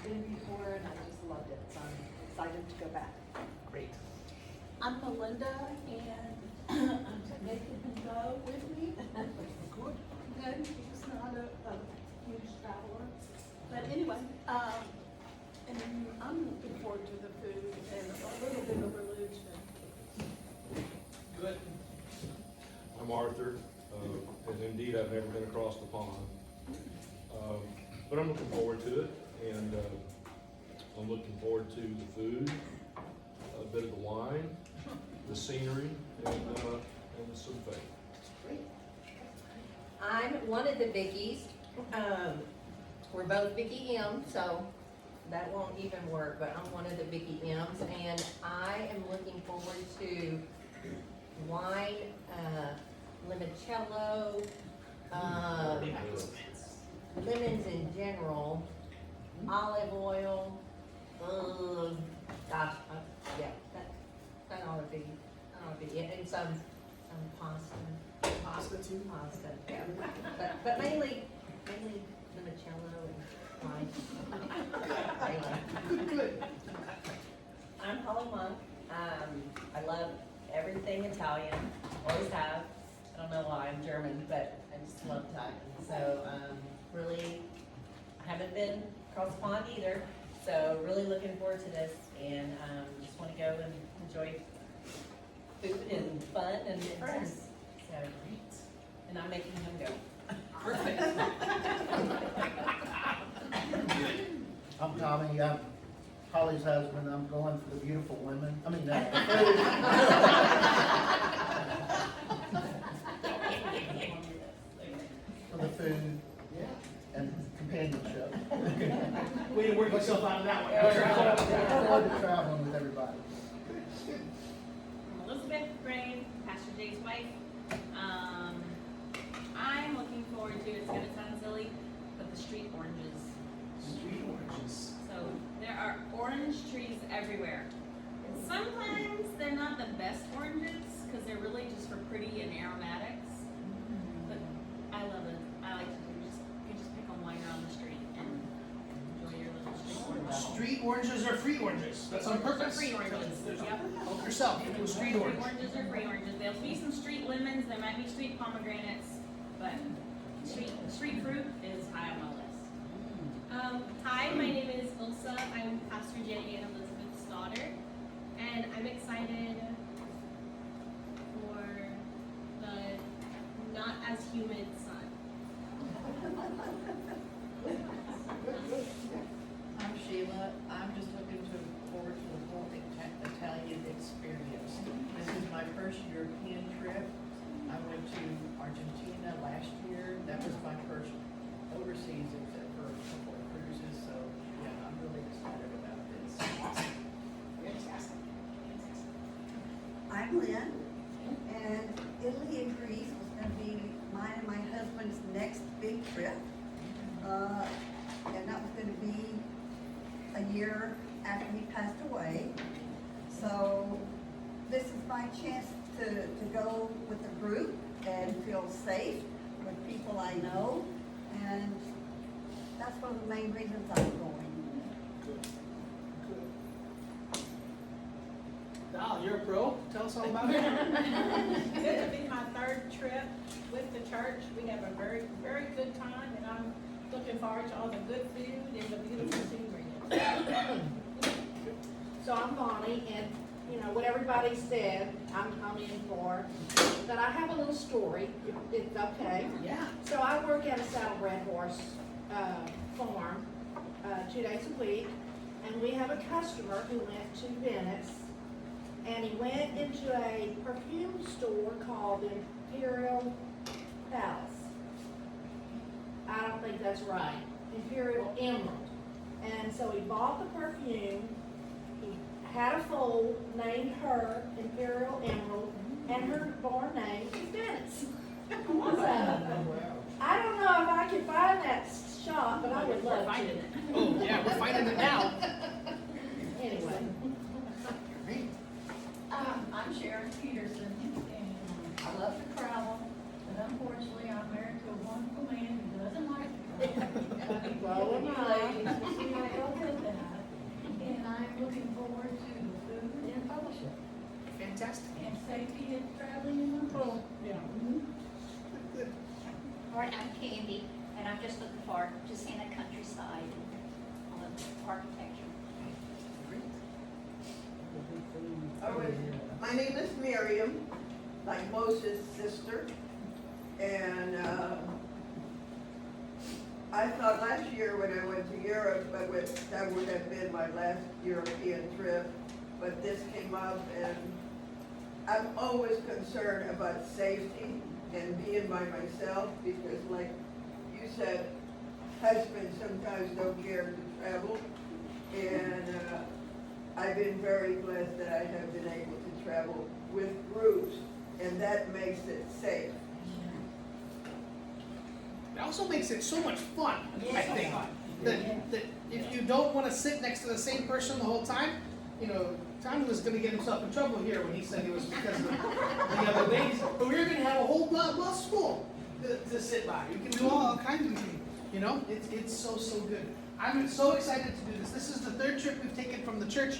been before and I just loved it, so I'm excited to go back. Great. I'm Melinda, and Nathan can go with me. Good. Good, he's not a huge traveler. But anyway, and I'm looking forward to the food and a little bit of religion. Good. I'm Arthur, and indeed I've never been across the pond. But I'm looking forward to it, and I'm looking forward to the food, a bit of the wine, the scenery, and some faith. Great. I'm one of the Vickies. We're both Vicky M, so that won't even work, but I'm one of the Vicky M's, and I am looking forward to wine, limoncello, lemons in general, olive oil, gosh, yeah, that ought to be it, and some pasta. Pasta too. Pasta, yeah, but mainly limoncello and wine. Good. I'm Holly Monk. I love everything Italian, always have. I don't know why, I'm German, but I just love Italian. So, really, I haven't been across the pond either, so really looking forward to this, and just want to go and enjoy food and fun and friends. So, and I'm making him go. Perfect. I'm Tommy, I'm Holly's husband, I'm going for the beautiful women, I mean, the food. For the food and companionship. Way to work yourself out of that one. Look forward to traveling with everybody. I'm Elizabeth Grain, Pastor Jay's wife. I'm looking forward to, it's gonna sound silly, but the street oranges. Street oranges. So there are orange trees everywhere. And sometimes they're not the best oranges, because they're really just for pretty and aromatics. But I love it. I like to you just pick them while you're on the street and enjoy your little street oranges. Street oranges are free oranges. That's on purpose. Free oranges, yep. Help yourself. You do a street Free orange. oranges are free oranges. There'll be some street lemons, there might be street pomegranates, but street fruit is high on my list. Hi, my name is Ilsa. I'm Pastor Jenny and Elizabeth's daughter, and I'm excited for the not as humid sun. I'm Sheila. I'm just looking forward to the whole Italian experience. This is my first European trip. I went to Argentina last year. That was my first overseas except for a couple of cruises. So yeah, I'm really excited about this. Fantastic. I'm Lynn, and Italy and Greece was going to be mine and my husband's next big trip. And that was going to be a year after he passed away. So this is my chance to go with a group and feel safe with people I know. And that's one of the main reasons I'm going. Good. Good. Val, you're a pro. Tell us all about it. This will be my third trip with the church. We have a very, very good time, and I'm looking forward to all the good food and the beautiful scenery. So I'm Bonnie, and you know what everybody said, I'm in for. But I have a little story, if it's okay. Yeah. So I work at a saddlebred horse farm 2 days a week, and we have a customer who went to Venice, and he went into a perfume store called Imperial Palace. I don't think that's right. Imperial Emerald. And so he bought the perfume, he had a foal, named her Imperial Emerald, and her barn name is Venice. So, I don't know if I can find that shop, but I would love to. Finding it. Oh, yeah, we're finding it now. Anyway. I'm Sharon Peterson, and I love to travel, but unfortunately I'm married to a wonderful man who doesn't like to travel. Well, am I. Ladies, we see how y'all do My name is Miriam, like Moses' sister, and I thought last year when I went to Europe, that would have been my last European trip, but this came up, and I'm always concerned about safety and being by myself, because like you said, husbands sometimes don't care to travel, and I've been very blessed that I have been able to travel with groups, and that makes it safe. It also makes it so much fun, I think. That if you don't want to sit next to the same person the whole time, you know, Tommy was going to get himself in trouble here when he said it was because of the other ladies. But we were going to have a whole bus full to sit by. You can do all kinds of things. You know, it's so good. I'm so excited to do this. This is the third trip we've taken from the church.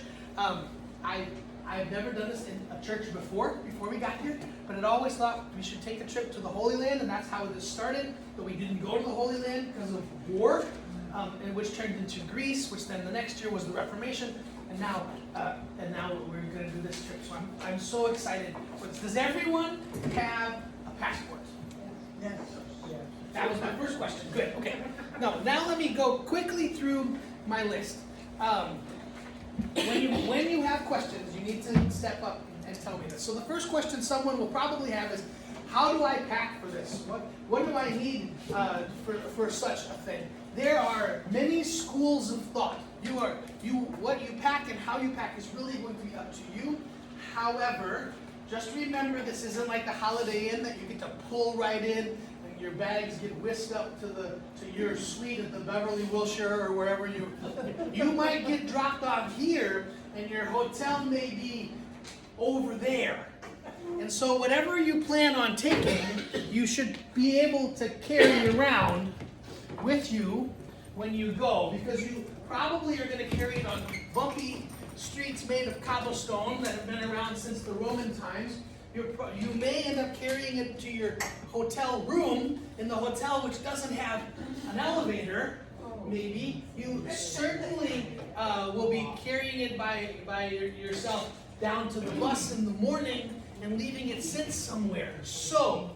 I've never done this in a church before we got here, but I'd always thought we should take a trip to the Holy Land, and that's how this started. But we didn't go to the Holy Land because of war, and which turned into Greece, which then the next year was the Reformation, and now we're going to do this trip. So I'm so excited. Does everyone have a passport? Yes. That was my first question. Good. Okay. Now let me go quickly through my list. When you have questions, you need to step up and tell me this. So the first question someone will probably have is, how do I pack for this? What do I need for such a thing? There are many schools of thought. What you pack and how you pack is really going to be up to you. However, just remember this isn't like the Holiday Inn that you get to pull right in and your bags get whisked up to your suite at the Beverly Wilshire or wherever you might get dropped off here and your hotel may be over there. And so whatever you plan on taking, you should be able to carry around with you when you go, because you probably are going to carry it on bumpy streets made of cobblestone that have been around since the Roman times. You may end up carrying it to your hotel room in the hotel, which doesn't have an elevator. Maybe you certainly will be carrying it by yourself down to the bus in the morning and leaving it sit somewhere. So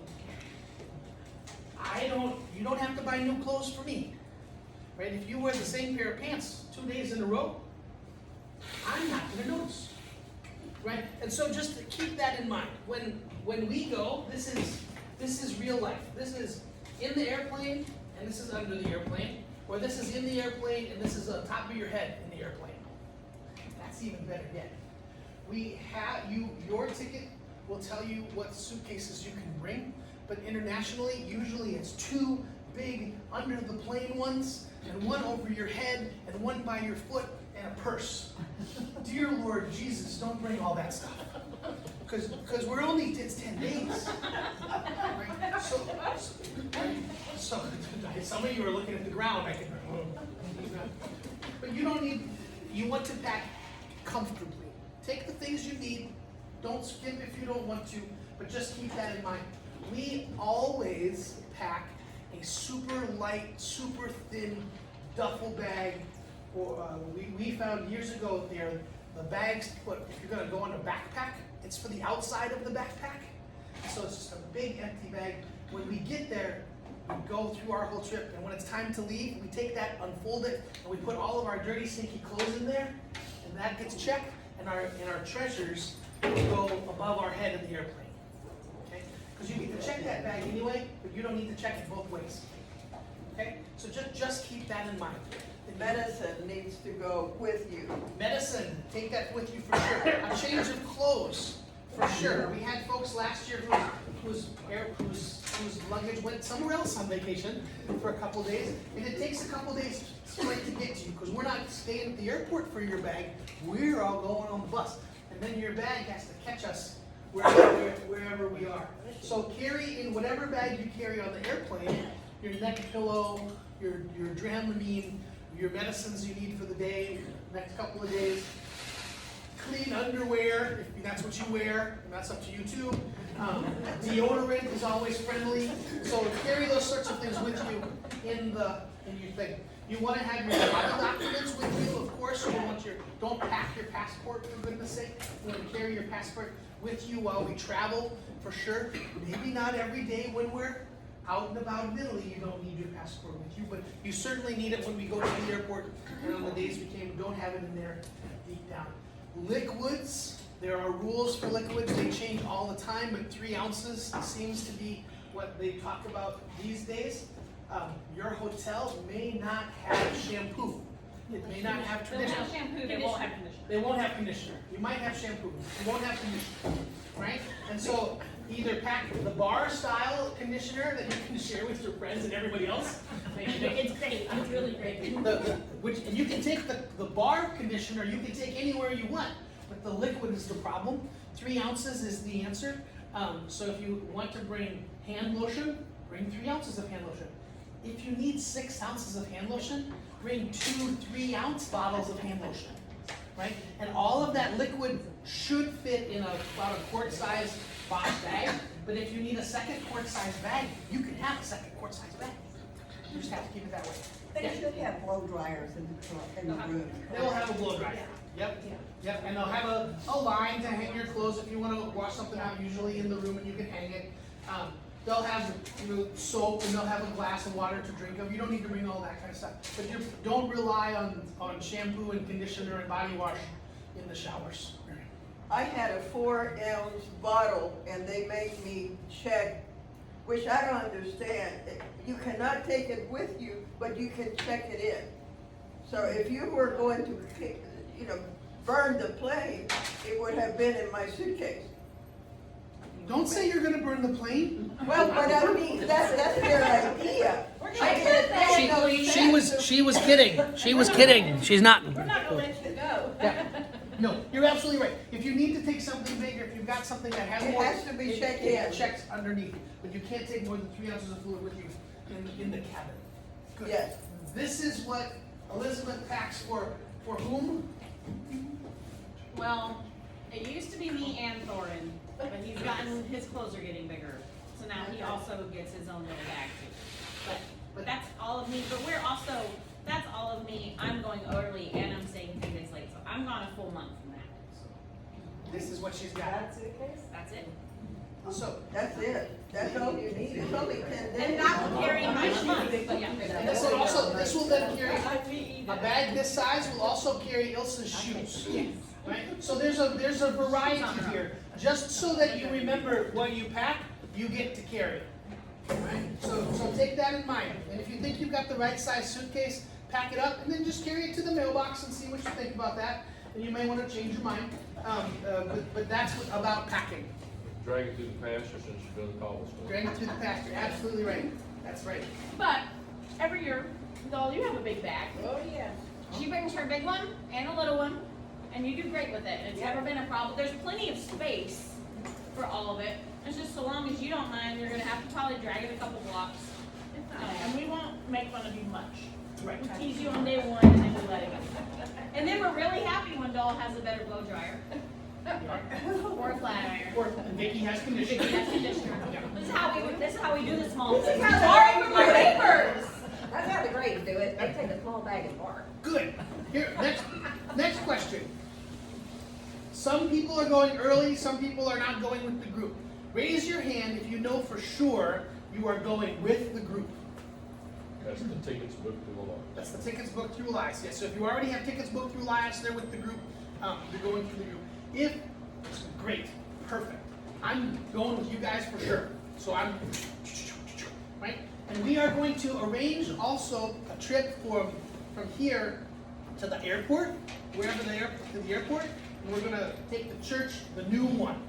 you don't have to buy new clothes for me, right? If you wear the same pair of pants 2 days in a row, I'm not going to notice, right? And so just keep that in mind. When we go, this is real life. This is in the airplane, and this is under the airplane, or this is in the airplane, and this is on top of your head in the airplane. That's even better yet. Your ticket will tell you what suitcases you can bring, but internationally, usually it's 2 big under the plane ones, and 1 over your head, and 1 by your foot, and a purse. Dear Lord Jesus, don't bring all that stuff. Because it's 10 days. Right? So some of you are looking at the ground. But you want to pack comfortably. Take the things you need. Don't skip if you don't want to, but just keep that in mind. We always pack a super light, super thin duffel bag. We found years ago the bags to put, if you're going to go on a backpack, it's for the outside of the backpack. So it's just a big empty bag. When we get there, we go through our whole trip, and when it's time to leave, we take that, unfold it, and we put all of our dirty, stinky clothes in there, and that gets checked, and our treasures go above our head in the airplane. Okay? Because you get to check that bag anyway, but you don't need to check it both ways. Okay? So just keep that in mind. Medicine needs to go with you. Medicine, take that with you for sure. A change of clothes, for sure. We had folks last year whose luggage went somewhere else on vacation for a couple days, and it takes a couple days straight to get to you, because we're not staying at the airport for your bag. We're all going on the bus, and then your bag has to catch us wherever we are. So carry in whatever bag you carry on the airplane, your neck pillow, your Dramamine, your medicines you need for the day, next couple of days. Clean underwear, if that's what you wear, and that's up to you too. Deodorant is always friendly. So carry those sorts of things with you in your thing. You wanna have your travel documents with you, of course. Don't pack your passport, for goodness sake. You wanna carry your passport with you while we travel, for sure. Maybe not every day when we're out and about in Italy, you don't need your passport with you, but you certainly need it when we go to the airport, and on the days we came, don't have it in there deep down. Liquids, there are rules for liquids, they change all the time, but 3 ounces seems to be what they talk about these days. Your hotel may not have shampoo. It may not have They'll traditional. have shampoo, they won't have conditioner. They won't have conditioner. You might have shampoo. You won't have conditioner, right? And so either pack the bar style conditioner that you can share with your friends and everybody else. It's great, it's really great. And you can take the bar conditioner, you can take anywhere you want, but the liquid is the problem. 3 ounces is the answer. So if you want to bring hand lotion, bring 3 ounces of hand lotion. If you need 6 ounces of hand lotion, bring 2 3-ounce bottles of hand lotion, right? And all of that liquid should fit in about a quart-size box bag. But if you need a second quart-size bag, you can have a second quart-size bag. You just have to keep it that way. They should have blow dryers in the room. They'll have a blow dryer. Yep. Yep. And they'll have a line to hang your clothes if you want to wash something out, usually in the room, and you can hang it. They'll have soap, and they'll have a glass of water to drink of. You don't need to bring all that kind of stuff. But don't rely on shampoo and conditioner and body wash in the showers. I had a 4-ounce bottle and they made me check, which I don't understand. You cannot take it with you, but you can check it in. So if you were going to, burn the plane, it would have been in my suitcase. Don't say you're going to burn the plane. Well, but I mean, that's their idea. She was kidding. She was kidding. She's not. We're not gonna let you go. No, you're absolutely right. If you need to take something bigger, if you've got something that has It more, has to be checked it in. checks underneath. But you can't take more than 3 ounces of fluid with you in the cabin. Good. Yes. This is what Elizabeth packs for whom? Well, it used to be me and Thorin, but his clothes are getting bigger. So now he also gets his own little bag too. But that's all of me, but that's all of me. I'm going early and I'm staying 10 days late, so I'm gone a full month from that. This is what she's got. That's it. So That's it. That's all you need. It's only 10 days. And that will carry my month, but yeah. and this will then carry a bag this size will also carry Ilsa's shoes. Right? So there's a variety here. Just so that you remember what you pack, you get to carry. Right? So take that in mind. And if you think you've got the right size suitcase, pack it up and then just carry it to the mailbox and see what you think about that. And you may want to change your mind. But that's about packing. Drag it through the pasture since you built the cobblestone. Drag it through the pasture. Absolutely right. That's right. But every year, Doll, you have a big bag. Oh, yeah. She brings her big one and a little one, and you do great with it. And it's never been a problem. There's plenty of space for all of it. It's just so long as you don't mind, you're gonna have to probably drag it a couple blocks. And we won't make fun of you much. Right. We tease you on day one, and then we let it go. And then we're really happy when Doll has a better blow dryer. Or a flat iron. Or Vicky has conditioner. Vicky has conditioner. This is how we do the small things. This is how Sorry for my neighbors. That's how the Greys do it. They take a small bag and bark. Good. Here, next question. Some people are going early, some people are not going with the group. Raise your hand if you know for sure you are going with the group. That's the tickets booked through the law. That's the tickets booked through Elias. Yes, so if you already have tickets booked through Elias, they're with the group. You're going through the group. If, great, perfect. I'm going with you guys for sure. So I'm, right? And we are going to arrange also a trip from here to the airport, wherever to the airport. And we're gonna take the church, the new one.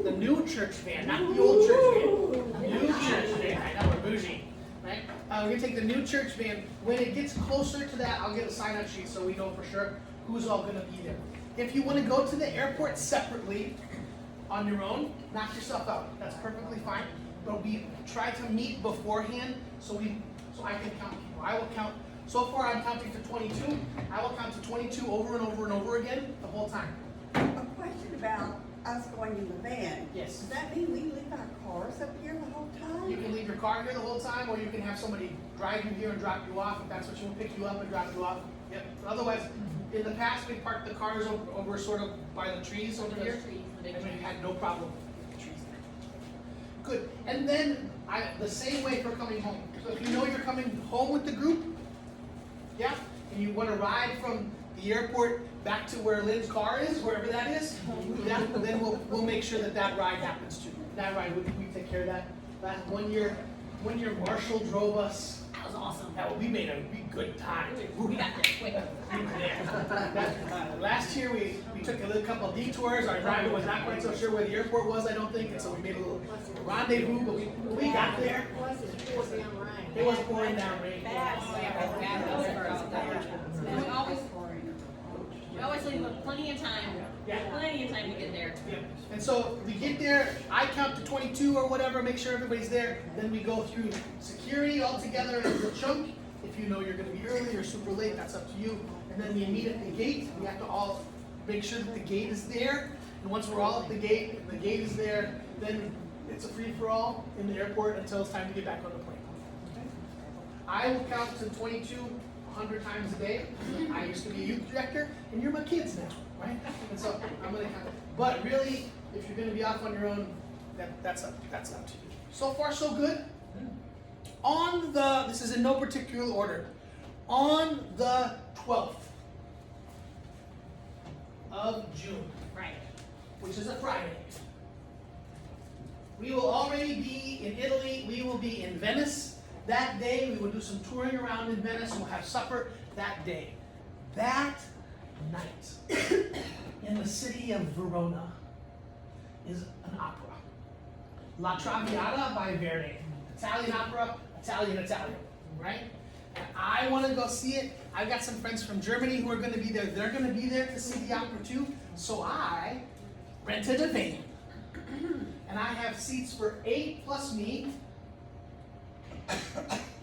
The new church van, not the old church van. The new church van. I know, we're bougie, right? We're gonna take the new church van. When it gets closer to that, I'll get a sign-up sheet so we know for sure who's all gonna be there. If you wanna go to the airport separately, on your own, knock yourself out. That's perfectly fine. But we try to meet beforehand so I can count people. I will count. So far, I'm counting to 22. I will count to 22 over and over and over again the whole time. A question about us going in the van, Yes. does that mean we leave our cars up here the whole time? You can leave your car here the whole time, or you can have somebody drive you here and drop you off, if that's what you want, pick you up and drop you off. Yep, otherwise, in the past, we parked the cars over sort of by the trees over here, and we had no problem with the trees there. Good, and then, the same way for coming home. So if you know you're coming home with the group, yeah, and you wanna ride from the airport back to where Lynn's car is, wherever that is, then we'll make sure that ride happens too. That ride, we take care of that. That one year Marshall drove us. That was awesome. We made a good time. We got there quick. Last year, we took a little couple of detours. Our driver was not quite so sure where the airport was, I don't think, and so we made a little rendezvous, but we got there. Plus it's poured down rain. It was pouring down rain. We always leave with plenty of time. Yeah. Plenty of time to get there. Yeah. And so we get there, I count to 22 or whatever, make sure everybody's there. Then we go through security all together as a chunk. If you know you're gonna be early or super late, that's up to you. And then we meet at the gate. We have to all make sure that the gate is there. And once we're all at the gate is there, then it's a free-for-all in the airport until it's time to get back on the plane. Okay? I will count to 22 100 times a day. I used to be a youth director, and you're my kids now, right? And so I'm gonna count. But really, if you're gonna be off on your own, that's up to you. So far, so good. This is in no particular order. On the 12th of June, Right. which is a Friday, we will already be in Italy. We will be in Venice. That day, we will do some touring around in Venice. We'll have supper that day. That night, in the city of Verona, is an opera. La Traviata by Verdi. Italian opera, Italian, right? And I want to go see it. I've got some friends from Germany who are going to be there. They're going to be there to see the opera too. So I rented a van. And I have seats for 8 plus me.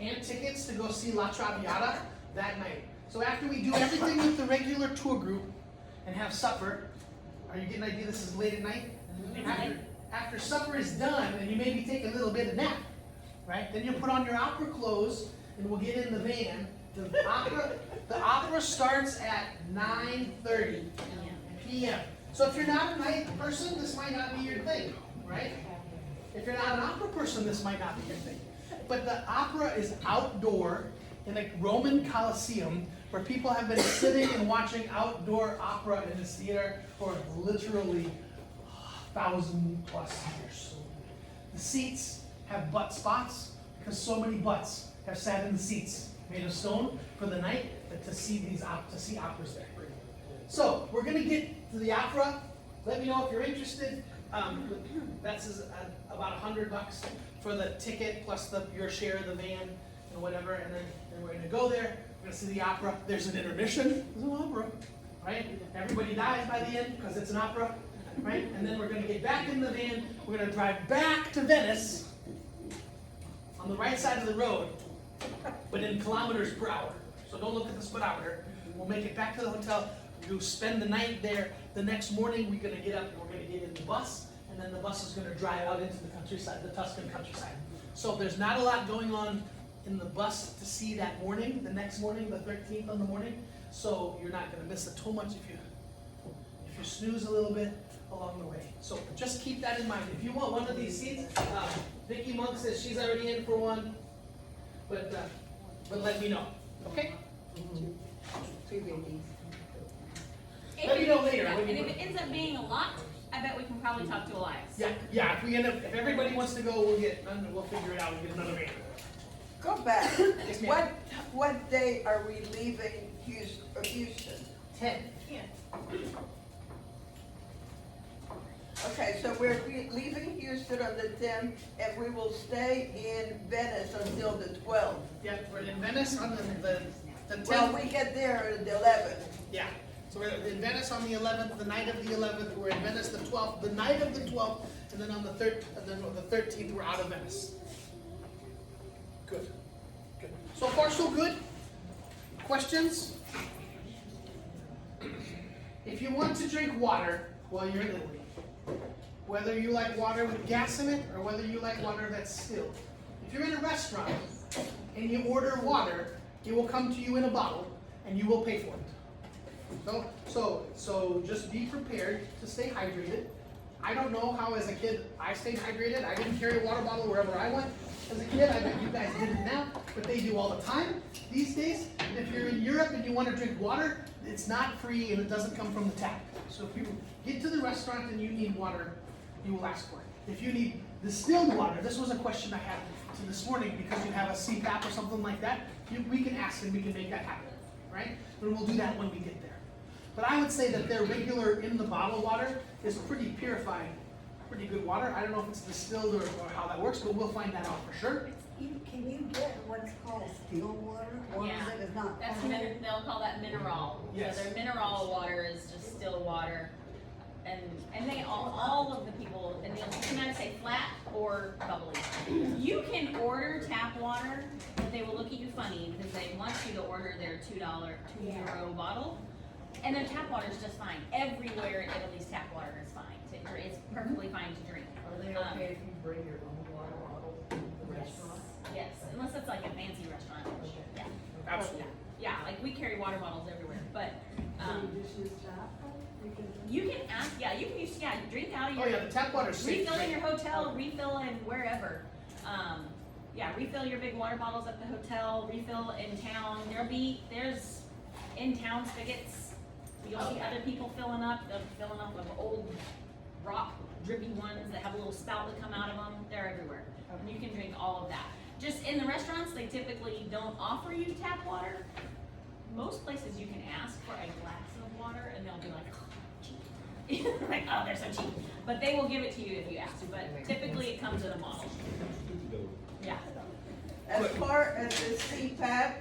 And tickets to go see La Traviata that night. So after we do everything with the regular tour group and have supper, are you getting an idea this is late at night? After supper is done and you maybe take a little bit of nap, right? Then you'll put on your opera clothes and we'll get in the van. The opera starts at 9:30 p.m. So if you're not a night person, this might not be your thing, right? If you're not an opera person, this might not be your thing. But the opera is outdoor in a Roman Colosseum where people have been sitting and watching outdoor opera in this theater for literally 1,000 plus years. The seats have butt spots because so many butts have sat in the seats made of stone for the night to see operas there. So we're gonna get to the opera. Let me know if you're interested. That's about $100 for the ticket plus your share of the van and whatever, and then we're gonna go there. We're gonna see the opera. There's an intermission. There's an opera, right? Everybody dies by the end because it's an opera, right? And then we're gonna get back in the van. We're gonna drive back to Venice on the right side of the road, but in kilometers per hour. So don't look at the speedometer. We'll make it back to the hotel. We'll spend the night there. The next morning, we're gonna get up and we're gonna get in the bus, and then the bus is gonna drive out into the countryside, the Tuscan countryside. So there's not a lot going on in the bus to see that morning, the next morning, the 13th in the morning. So you're not gonna miss it too much if you snooze a little bit along the way. So just keep that in mind. If you want one of these seats, Vicki Monk says she's already in for one, but let me know, okay? Let me know later. And if it ends up being a lot, I bet we can probably talk to Elias. Yeah. If everybody wants to go, we'll figure it out. We'll get another van. Go back. Yes, ma'am. What day are we leaving Houston? 10. Okay, so we're leaving Houston on the 10th, and we will stay in Venice until the 12th. Yeah, we're in Venice on the 10th. Well, we get there on the 11th. Yeah. So we're in Venice on the 11th, the night of the 11th. We're in Venice the 12th, the night of the 12th, and then on the 13th we're out of Venice. Good. So far, so good. Questions? If you want to drink water while you're in Italy, whether you like water with gas in it or whether you like water that's still. If you're in a restaurant and you order water, it will come to you in a bottle and you will pay for it. So just be prepared to stay hydrated. I don't know how as a kid I stayed hydrated. I didn't carry a water bottle wherever I went as a kid. I bet you guys did it now, but they do all the time these days. And if you're in Europe and you want to drink water, it's not free and it doesn't come from the tap. So if you get to the restaurant and you need water, you will ask for it. If you need distilled water, this was a question I had this morning because you have a CPAP or something like that, we can ask and we can make that happen, right? And we'll do that when we get there. But I would say that their regular in the bottle water is pretty purified, pretty good water. I don't know if it's distilled or how that works, but we'll find that out for sure. Can you get what's called still water? Or Yeah, that is not that's chlorinated? they'll call that mineral. Yes. So their mineral water is just still water. And they all of the people, and you can either say flat or bubbly. You can order tap water, but they will look at you funny because they want you to order their €2 bottle. And their tap water is just fine. Everywhere in Italy's tap water is fine. It's perfectly fine to drink. Are they okay if you bring your own water bottle to the restaurant? Yes, unless it's like a fancy restaurant. Yeah. Absolutely. Yeah, like we carry water bottles everywhere, but You just use tap? you can ask. Yeah, you can use. Yeah, drink out of your. Oh yeah, the tap water's safe. Refill in your hotel, refill in wherever. Yeah, refill your big water bottles at the hotel, refill in town. There's in town spigots. You'll see other people filling up. They're filling up with old rock drippy ones that have a little spout that come out of them. They're everywhere. And you can drink all of that. Just in the restaurants, they typically don't offer you tap water. Most places you can ask for a glass of water and they'll be like, oh, cheap. Like, oh, they're so cheap. But they will give it to you if you ask. But typically it comes in a bottle. Yeah. As far as the CPAP,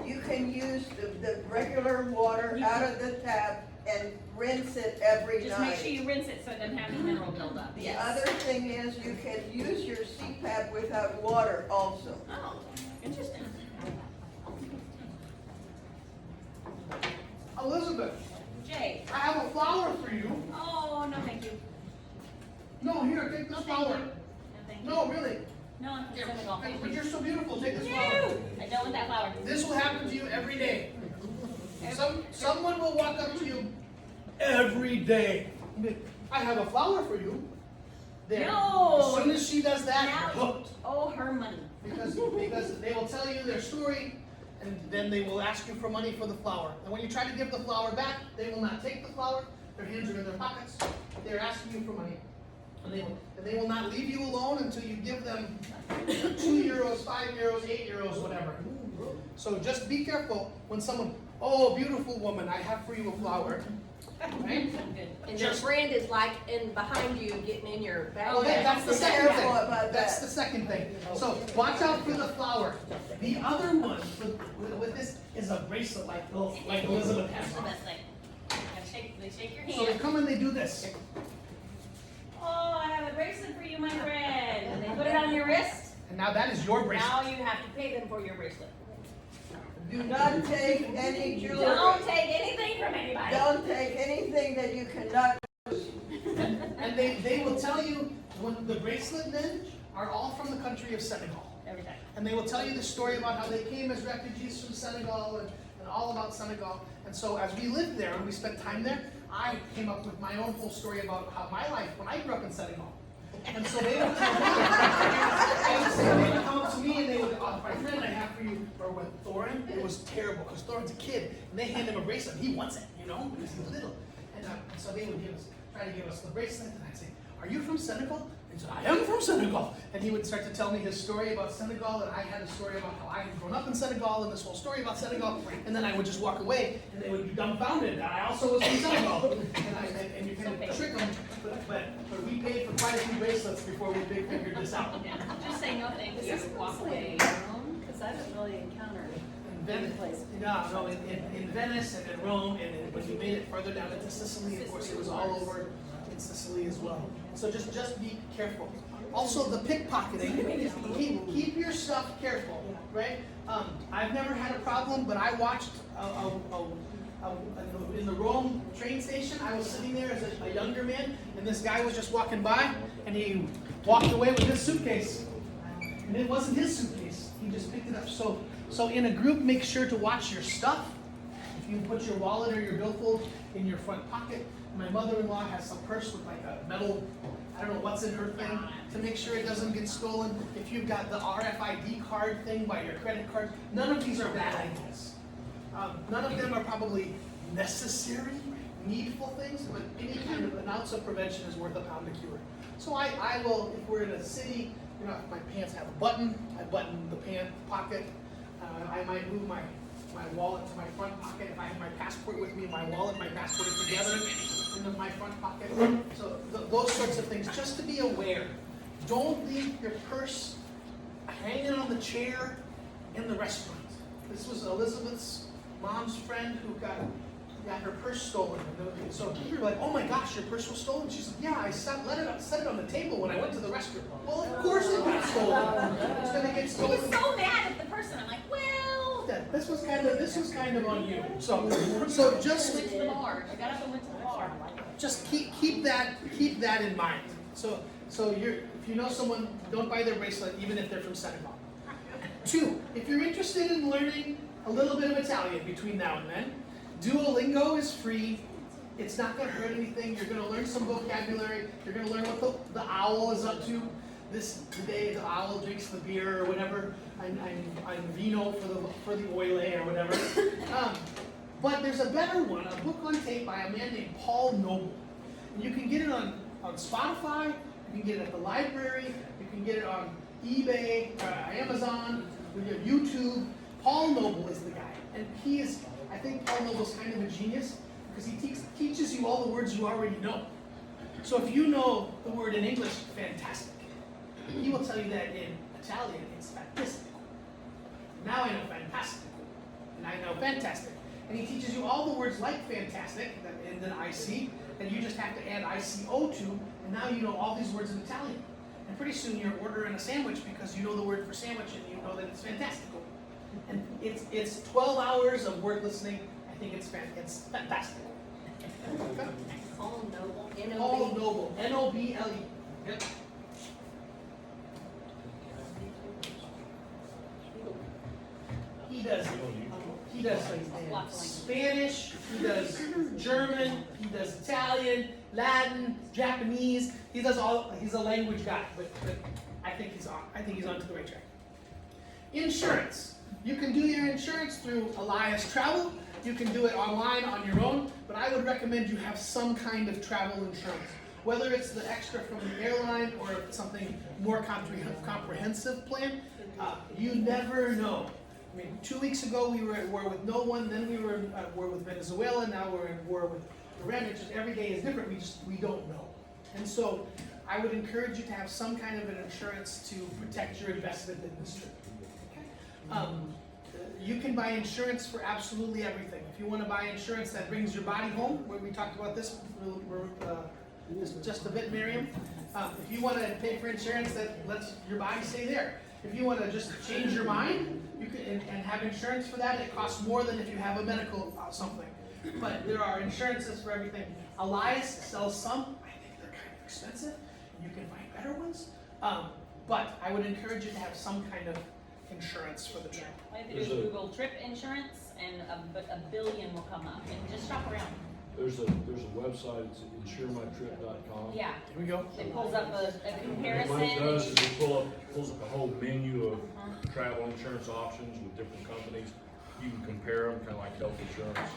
you can use the regular water out of the tap and rinse it every Just night. make sure you rinse it so it doesn't have any mineral buildup. The Yes. other thing is you can use your CPAP without water also. Oh, interesting. Elizabeth, Jay. I have a flower for you. Oh, no, thank you. No, here, take this No, thank flower. you. No, thank you. No, really. No, I'm from Senegal. Thank But you. you're so beautiful, take this No, flower. I don't want that flower. This will happen to you every day. Someone will walk up to you every day. I have a flower for you. There. No. As soon as she does that, Now you're hooked. owe her money. Because they will tell you their story, and then they will ask you for money for the flower. And when you try to give the flower back, they will not take the flower. Their hands are in their pockets. They're asking you for money. And they will not leave you alone until you give them €2, €5, €8, whatever. So just be careful when someone, oh, beautiful woman, I have for you a flower. Right? Good. And your friend is like in behind you getting in your bag. Oh, that's the Be second thing. careful about That's that. the second thing. So watch out for the flower. The other one with this is a bracelet like Elizabeth That's has the on. best thing. They shake your So they hand. come and they do this. Oh, I have a bracelet for you, my friend. And they put it on your wrist. And now that is your bracelet. Now you have to pay them for your bracelet. Do not take any jewelry. Don't take anything from anybody. Don't take anything that you cannot. And they will tell you when the bracelet men are all from the country of Senegal. Every time. And they will tell you the story about how they came as refugees from Senegal and all about Senegal. And so as we lived there and we spent time there, I came up with my own whole story about how my life when I grew up in Senegal. And so they would tell me, they would come up to me and they would, oh, my friend I have for you, or with Thorin, it was terrible because Thorin's a kid and they hand him a bracelet. He wants it, you know, because he's little. And so they would try to give us the bracelet, and I'd say, are you from Senegal? And he said, I am from Senegal. And he would start to tell me his story about Senegal, and I had a story about how I had grown up in Senegal, and this whole story about Senegal, and then I would just walk away, and they would be dumbfounded that I also was from Senegal. And you kind of trick them, but we paid for quite a few bracelets before we figured this out. Yeah. Just say no thank you. Walk away. Because I didn't really encounter Venice, in Venice and in Rome, and when you made it further down into Sicily, of course, it was all over in Sicily as well. So just be careful. Also, the pickpocketing. Keep your stuff careful, right? I've never had a problem, but I watched in the Rome train station. I was sitting there as a younger man, and this guy was just walking by, and he walked away with his suitcase. And it wasn't his suitcase. He just picked it up. So in a group, make sure to watch your stuff. If you put your wallet or your billfold in your front pocket. My mother-in-law has some purse with like a metal, I don't know what's in her thing, to make sure it doesn't get stolen. If you've got the RFID card thing by your credit card, none of these are bad ideas. None of them are probably necessary, needful things, but any kind of an ounce of prevention is worth a pound of cure. So I will, if we're in a city, you know, if my pants have a button, I button the pant pocket. I might move my wallet to my front pocket. If I have my passport with me, my wallet, my passport are together in my front pocket. So those sorts of things, just to be aware. Don't leave your purse hanging on the chair in the restaurant. This was Elizabeth's mom's friend who got her purse stolen. So you're like, oh my gosh, your purse was stolen? She said, yeah, I set it on the table when I went to the restaurant. Well, of course it got stolen. It's gonna get I stolen. was so mad at the person. I'm like, well. Yeah, this was kind of on you. So just Went to the bar. I got up and went to the bar. just keep that in mind. So if you know someone, don't buy their bracelet even if they're from Senegal. 2, if you're interested in learning a little bit of Italian between now and then, Duolingo is free. It's not going to hurt anything. You're going to learn some vocabulary. You're going to learn what the owl is up to. Today the owl drinks the beer or whatever. I'm vino for the oile or whatever. But there's a better one, a book on tape by a man named Paul Noble. And you can get it on Spotify. You can get it at the library. You can get it on eBay, Amazon, YouTube. Paul Noble is the guy, and I think Paul Noble's kind of a genius because he teaches you all the words you already know. So if you know the word in English, fantastic. He will tell you that in Italian, it's fantastico. Now I know fantastico, and I know fantastic. And he teaches you all the words like fantastic, that end in IC, and you just have to add ICO to, and now you know all these words in Italian. And pretty soon you're ordering a sandwich because you know the word for sandwich and you know that it's fantastico. And it's 12 hours of word listening. I think it's fantastic. Paul Noble, N-O-B. Paul Noble, N-O-B-L-E. Yep. He does Spanish, he does German, he does Italian, Latin, Japanese. He's a language guy, but I think he's on to the right track. Insurance. You can do your insurance through Elias Travel. You can do it online on your own, but I would recommend you have some kind of travel insurance. Whether it's the extra from the airline or something more comprehensive plan, you never know. I mean, 2 weeks ago we were at war with no one, then we were at war with Venezuela, now we're in war with Iran. It's just every day is different, we don't know. And so I would encourage you to have some kind of an insurance to protect your investment in this trip. You can buy insurance for absolutely everything. If you want to buy insurance that brings your body home, we talked about this just a bit, Miriam. If you want to pay for insurance that lets your body stay there. If you want to just change your mind, you can and have insurance for that. It costs more than if you have a medical something. But there are insurances for everything. Elias sells some. I think they're kind of expensive. You can find better ones. But I would encourage you to have some kind of insurance for the trip. All you have to do is Google trip insurance and a billion will come up and just shop around. There's a website, it's insuremytrip.com. Yeah. Here we go. It pulls up a comparison. What it does is it pulls up a whole menu of travel insurance options with different companies. You can compare them, kind of like health insurance.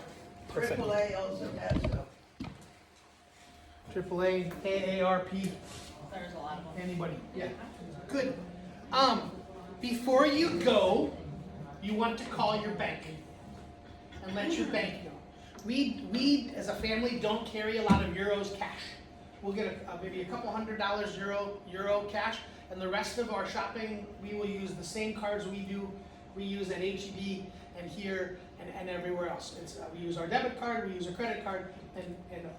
Perfect. AAA also has stuff. AAA, AARP, There's a lot of them. anybody? Yeah. Good. Before you go, you want to call your bank and let your bank know. We as a family don't carry a lot of euros cash. We'll get maybe a couple $100 euro cash, and the rest of our shopping we will use the same cards we use at HEB and here and everywhere else. We use our debit card, we use our credit card, and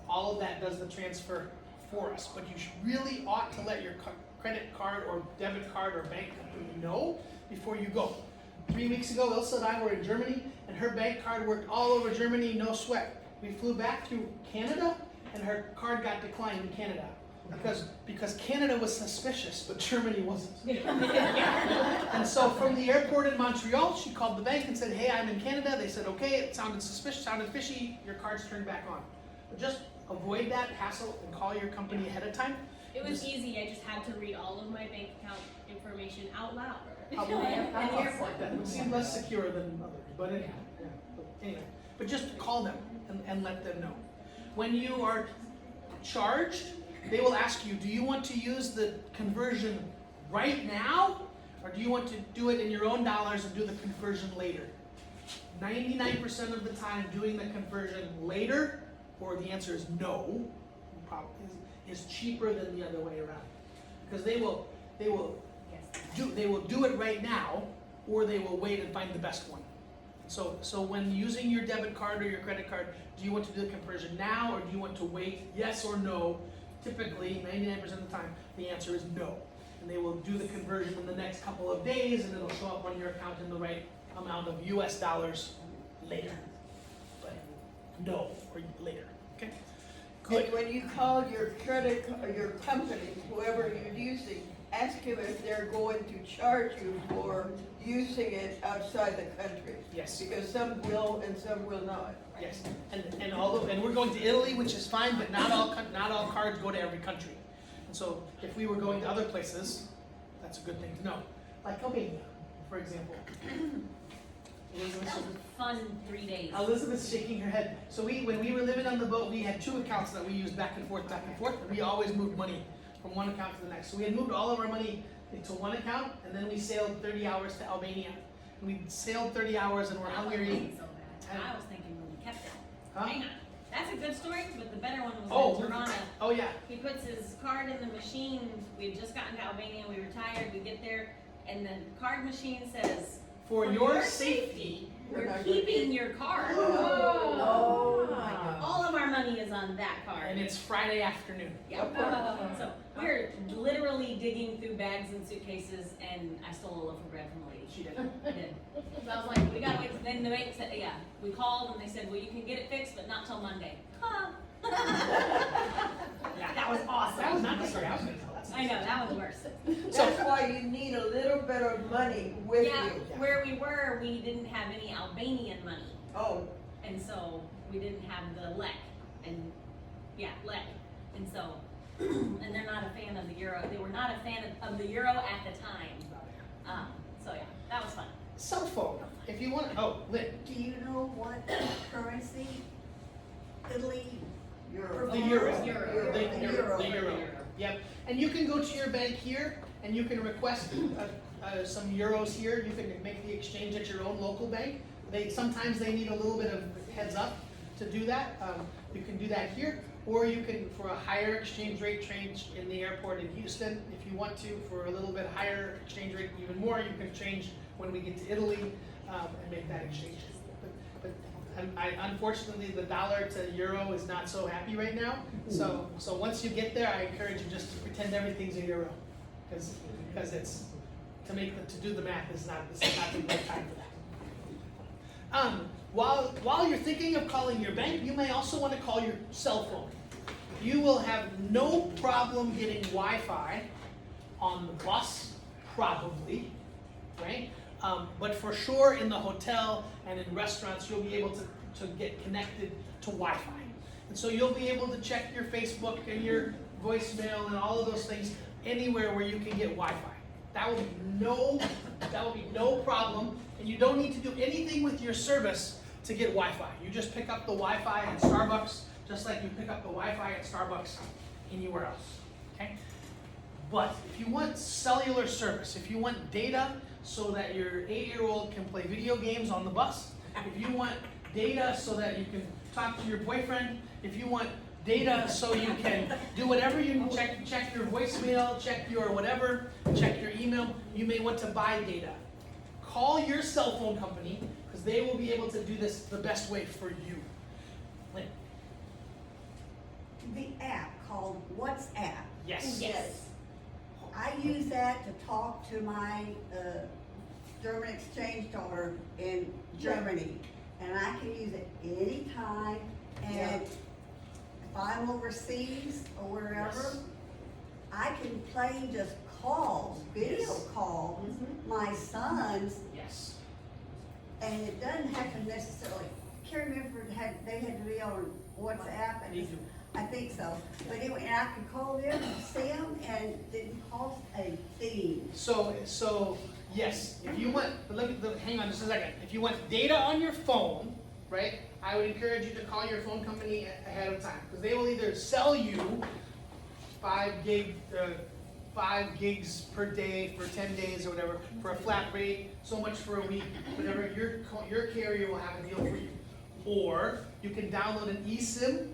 all of that does the transfer for us. But you really ought to let your credit card or debit card or bank company know before you go. 3 weeks ago, Ilsa and I were in Germany, and her bank card worked all over Germany, no sweat. We flew back to Canada, and her card got declined in Canada. Because Canada was suspicious, but Germany wasn't. And so from the airport in Montreal, she called the bank and said, hey, I'm in Canada. They said, okay, it sounded suspicious, sounded fishy, your card's turned back on. But just avoid that hassle and call your company ahead of time. It was easy. I just had to read all of my bank account information out loud. At the airport, that would seem less secure than others, but anyhow, yeah. But just call them and let them know. When you are charged, they will ask you, do you want to use the conversion right now? Or do you want to do it in your own dollars and do the conversion later? 99% of the time, doing the conversion later, or the answer is no, is cheaper than the other way around. Because they will do it right now, or they will wait and find the best one. So when using your debit card or your credit card, do you want to do the conversion now, or do you want to wait? Yes or no? Typically, 99% of the time, the answer is no. And they will do the conversion in the next couple of days, and it'll show up on your account in the right amount of US dollars later. But no, or later, okay? Good. And when you call your your company, whoever you're using, ask them if they're going to charge you for using it outside the country. Yes. Because some will and some will not. Yes, and we're going to Italy, which is fine, but not all cards go to every country. And so if we were going to other places, that's a good thing to know. Like Albania, for example. That was fun 3 days. Elizabeth's shaking her head. So when we were living on the boat, we had 2 accounts that we used back and forth, and we always moved money from one account to the next. So we had moved all of our money into one account, and then we sailed 30 hours to Albania. And we sailed 30 hours and we're hungry. So bad. I was thinking when we kept it. Huh? Hang on. That's a good story, but the better one was Oh, in Tirana. oh yeah. He puts his card in the machine. We had just gotten to Albania. We were tired. We get there, and the card machine says, For your safety, we're keeping your card. Oh, my God. All of our money is on that card. and it's Friday afternoon. Yeah. So we're literally digging through bags and suitcases, and I stole a loaf of bread from a lady. She did. I did. So I was like, we gotta wait. Then the bank said, yeah. We called and they said, well, you can get it fixed, but not till Monday. Huh. Yeah, that was awesome. That was not the story I was going to tell. That's I know, that was worse. That's why you need a little bit of money with Yeah, you. where we were, we didn't have any Albanian money. Oh, And so we didn't have the lek. And yeah, lek. And so, and they're not a fan of the euro. They were not a fan of the euro at the time. So yeah, that was fun. Cell phone. If you want, oh, Lynn. Do you know what currency Italy? you're. The euro. Euro. The euro. Yep. And you can go to your bank here and you can request some euros here. You can make the exchange at your own local bank. Sometimes they need a little bit of heads up to do that. You can do that here, or you can, for a higher exchange rate, change in the airport in Houston. If you want to, for a little bit higher exchange rate, even more, you can change when we get to Italy and make that exchange. But unfortunately, the dollar to euro is not so happy right now. So once you get there, I encourage you just to pretend everything's a euro, because it's to do the math is not the right time for that. While you're thinking of calling your bank, you may also want to call your cell phone. You will have no problem getting Wi-Fi on the bus, probably, right? But for sure in the hotel and in restaurants, you'll be able to get connected to Wi-Fi. And so you'll be able to check your Facebook and your voicemail and all of those things anywhere where you can get Wi-Fi. That will be no problem, and you don't need to do anything with your service to get Wi-Fi. You just pick up the Wi-Fi at Starbucks, just like you pick up the Wi-Fi at Starbucks anywhere else, okay? But if you want cellular service, if you want data so that your 8-year-old can play video games on the bus, if you want data so that you can talk to your boyfriend, if you want data so you can do whatever you check your voicemail, check your whatever, check your email, you may want to buy data. Call your cell phone company because they will be able to do this the best way for you. Lynn. The app called WhatsApp. Yes. Yes. I use that to talk to my German exchange daughter in Germany. And I can use it anytime, And if I'm overseas or wherever, Yes. I can plain just call, video Yes. call my sons, Yes. and it doesn't have to necessarily, can't remember, they had to be on WhatsApp, They and do. I think so. But anyway, and I could call them, see them, and it didn't cost a thing. So, yes, if you want, but hang on just a second. If you want data on your phone, right, I would encourage you to call your phone company ahead of time, because they will either sell you 5 gigs per day for 10 days or whatever, for a flat rate, so much for a week, whatever, your carrier will have a deal for you. Or you can download an eSIM,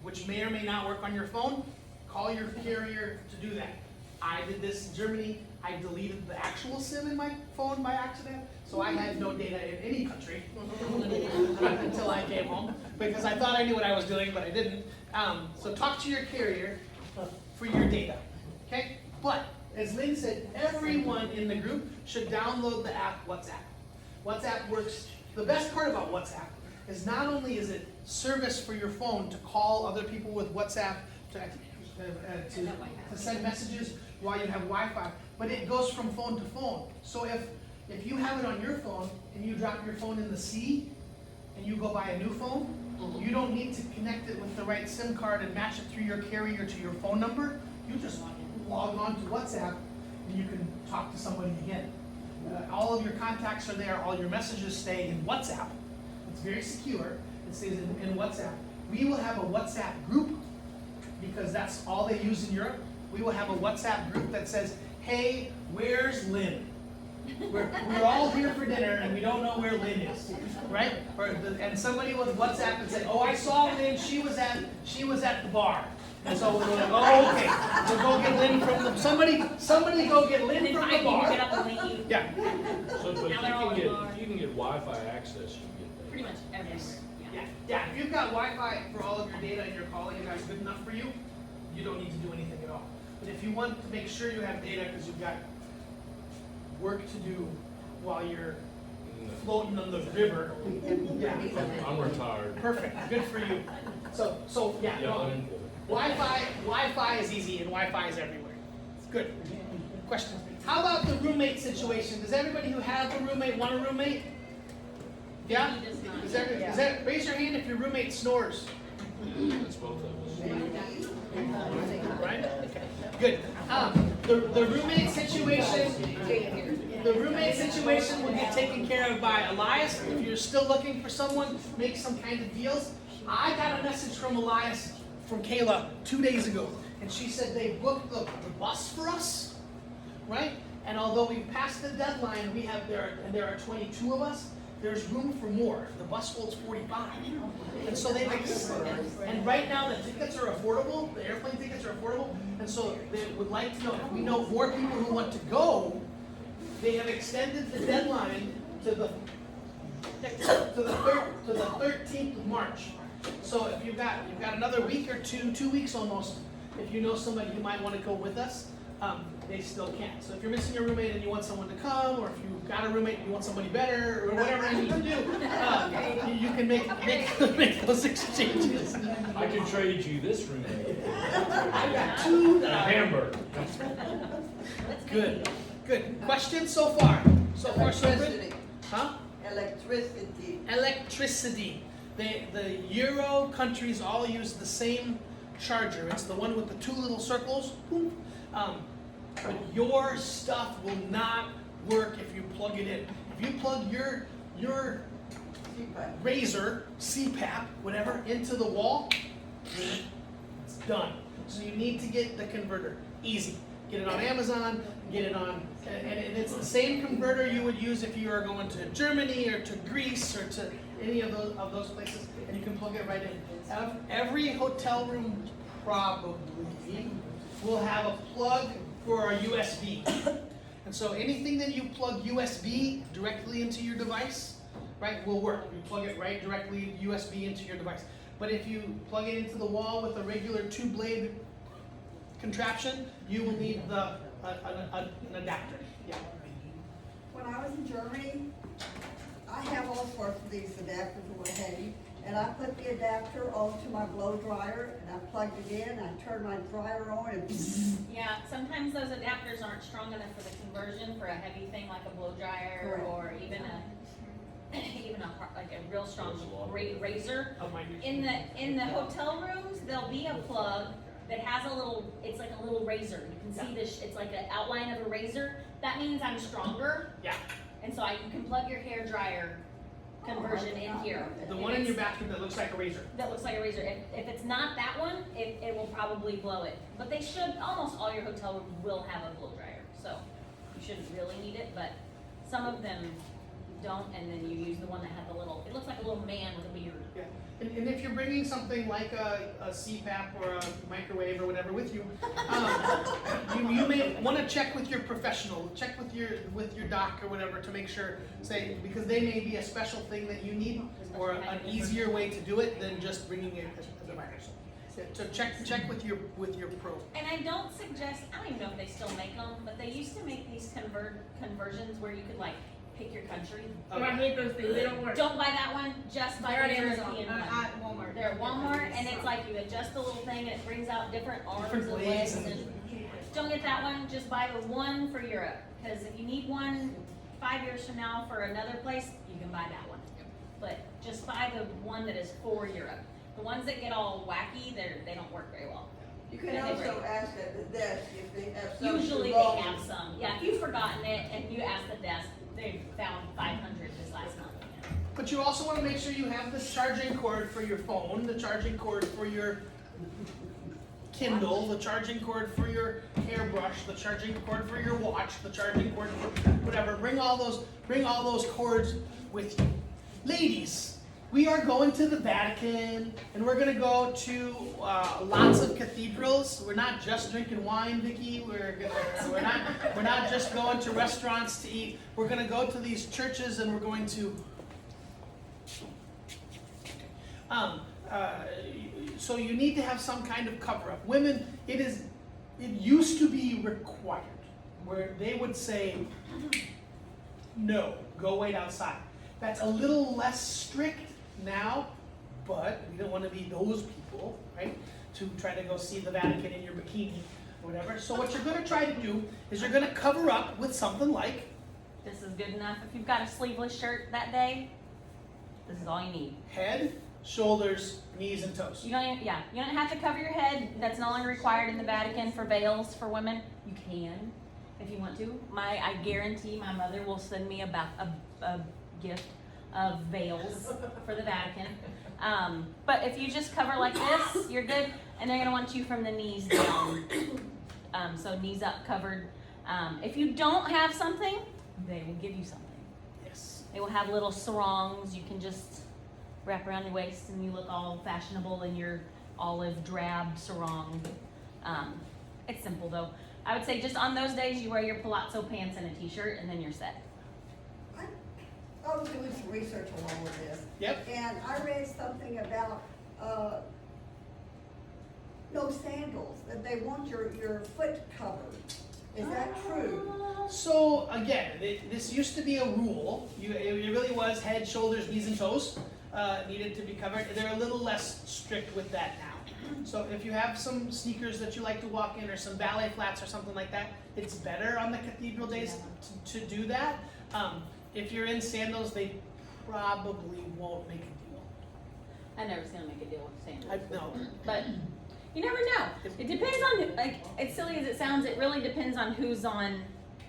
which may or may not work on your phone. Call your carrier to do that. I did this in Germany. I deleted the actual SIM in my phone by accident, so I had no data in any country until I came home, because I thought I knew what I was doing, but I didn't. So talk to your carrier for your data, okay? But, as Lynn said, everyone in the group should download the app WhatsApp. WhatsApp works, the best part about WhatsApp is not only is it service for your phone to call other people with WhatsApp, to send messages while you have Wi-Fi, but it goes from phone to phone. So if you have it on your phone and you drop your phone in the sea and you go buy a new phone, you don't need to connect it with the right SIM card and match it through your carrier to your phone number. You just log on to WhatsApp and you can talk to somebody again. All of your contacts are there, all your messages stay in WhatsApp. It's very secure, it stays in WhatsApp. We will have a WhatsApp group, because that's all they use in Europe. We will have a WhatsApp group that says, hey, where's Lynn? We're all here for dinner and we don't know where Lynn is, right? And somebody with WhatsApp and said, oh, I saw Lynn, she was at the bar. And so we're like, oh, okay, we'll go get Lynn from the, somebody go get Lynn And from then the bar. get up and leave. Yeah, So, but Now they're all in bar. if you can get Wi-Fi access, you can get that. Pretty much everywhere, yeah. yeah, if you've got Wi-Fi for all of your data and your calling and that's good enough for you, you don't need to do anything at all. But if you want to make sure you have data because you've got work to do while you're floating on the river, yeah, I'm retired. perfect, good for you. So yeah, Yeah, no, unemployed. Wi-Fi is easy and Wi-Fi is everywhere. It's good. Question. How about the roommate situation? Does everybody who has a roommate want a roommate? Yeah? He does not. Is that, raise your hand if your roommate snores. That's both of us. Right? Okay. Good. The roommate situation will get taken care of by Elias. If you're still looking for someone, make some kind of deals. I got a message from Elias, from Kayla, 2 days ago, and she said they booked the bus for us, right? And although we passed the deadline, there are 22 of us, there's room for more. The bus holds 45. And so and right now the tickets are affordable, the airplane tickets are affordable, and so they would like to know, if we know more people who want to go, they have extended the deadline to the 13th of March. So if you've got another week or 2 weeks almost, if you know somebody who might want to go with us, they still can. So if you're missing a roommate and you want someone to come, or if you've got a roommate and you want somebody better, or whatever you need to do, you can make those exchanges. I can trade you this roommate. I've got 2 A hamburger. Good. Questions so far? So good? Electricity. Huh? Electricity. Electricity. The Euro countries all use the same charger. It's the one with the 2 little circles. But your stuff will not work if you plug it in. If you plug your razor, CPAP, whatever, into the wall, it's done. So you need to get the converter. Easy. Get it on Amazon, get it on, and it's the same converter you would use if you are going to Germany or to Greece or to any of those places, and you can plug it right in. Every hotel room probably will have a plug for a USB. And so anything that you plug USB directly into your device, right, will work. You plug it right directly USB into your device. But if you plug it into the wall with a regular 2-blade contraption, you will need an adapter. Yeah. When I was in Germany, I have all sorts of these adapters and what have you, and I put the adapter onto my blow dryer, and I plugged it in, I turned my dryer on, and Yeah, sometimes those adapters aren't strong enough for the conversion for a heavy thing like a blow dryer Correct. or even like a real strong razor. Oh, my. In the hotel rooms, there'll be a plug that has a little, it's like a little razor. You can see this, it's like an outline of a razor. That means I'm stronger. Yeah. And so you can plug your hair dryer conversion in here. The one in your bathroom that looks like a razor. That looks like a razor. If it's not that one, it will probably blow it. But they should, almost all your hotel rooms will have a blow dryer. So you shouldn't really need it, but some of them don't, and then you use the one that has the little, it looks like a little man with a beard. Yeah. And if you're bringing something like a CPAP or a microwave or whatever with you, you may want to check with your professional, check with your doc or whatever to make sure, say, because they may be a special thing that you need or an easier way to do it than just bringing it as a microwave. So check with your pro. And I don't suggest, I don't even know if they still make them, but they used to make these conversions where you could like pick your country. Oh, I hate those things, they don't work. Don't buy that one, just buy They're the at Amazon, European one. at Walmart. They're at Walmart, and it's like you adjust the little thing and it brings out different arms Different and blades legs. And don't get that one, just buy the one for Europe. Because if you need one 5 years from now for another place, you can buy that one. But just buy the one that is for Europe. The ones that get all wacky, they don't work very well. You can also ask at the desk if they have some. Usually to roll. they have some. Yeah, if you've forgotten it and you ask the desk, they found 500 this last month. But you also want to make sure you have the charging cord for your phone, the charging cord for your Kindle, the charging cord for your hairbrush, the charging cord for your watch, the charging cord for whatever. Bring all those cords with you. Ladies, we are going to the Vatican, and we're going to go to lots of cathedrals. We're not just drinking wine, Vicky. We're not just going to restaurants to eat. We're going to go to these churches, and we're going to. So you need to have some kind of cover-up. Women, it used to be required, where they would say, no, go wait outside. That's a little less strict now, but we don't want to be those people, right? To try to go see the Vatican in your bikini or whatever. So what you're going to try to do is you're going to cover up with something like. This is good enough. If you've got a sleeveless shirt that day, this is all you need. Head, shoulders, knees, and toes. You don't have to cover your head. That's no longer required in the Vatican for veils for women. You can, if you want to. I guarantee my mother will send me a gift of veils for the Vatican. But if you just cover like this, you're good. And they're gonna want you from the knees down. So knees up, covered. If you don't have something, they will give you something. Yes. They will have little sarongs. You can just wrap around your waist and you look all fashionable in your olive drab sarong. It's simple though. I would say just on those days you wear your palazzo pants and a t-shirt and then you're set. I was doing some research on all of this. Yep. And I read something about, no sandals, that they want your foot covered. Is that true? So again, this used to be a rule. It really was head, shoulders, knees, and toes needed to be covered. They're a little less strict with that now. So if you have some sneakers that you like to walk in or some ballet flats or something like that, it's better on the cathedral days to do that. If you're in sandals, they probably won't make a deal. I never was gonna make a deal with sandals. No. But you never know. It depends on, like, as silly as it sounds, it really depends on who's on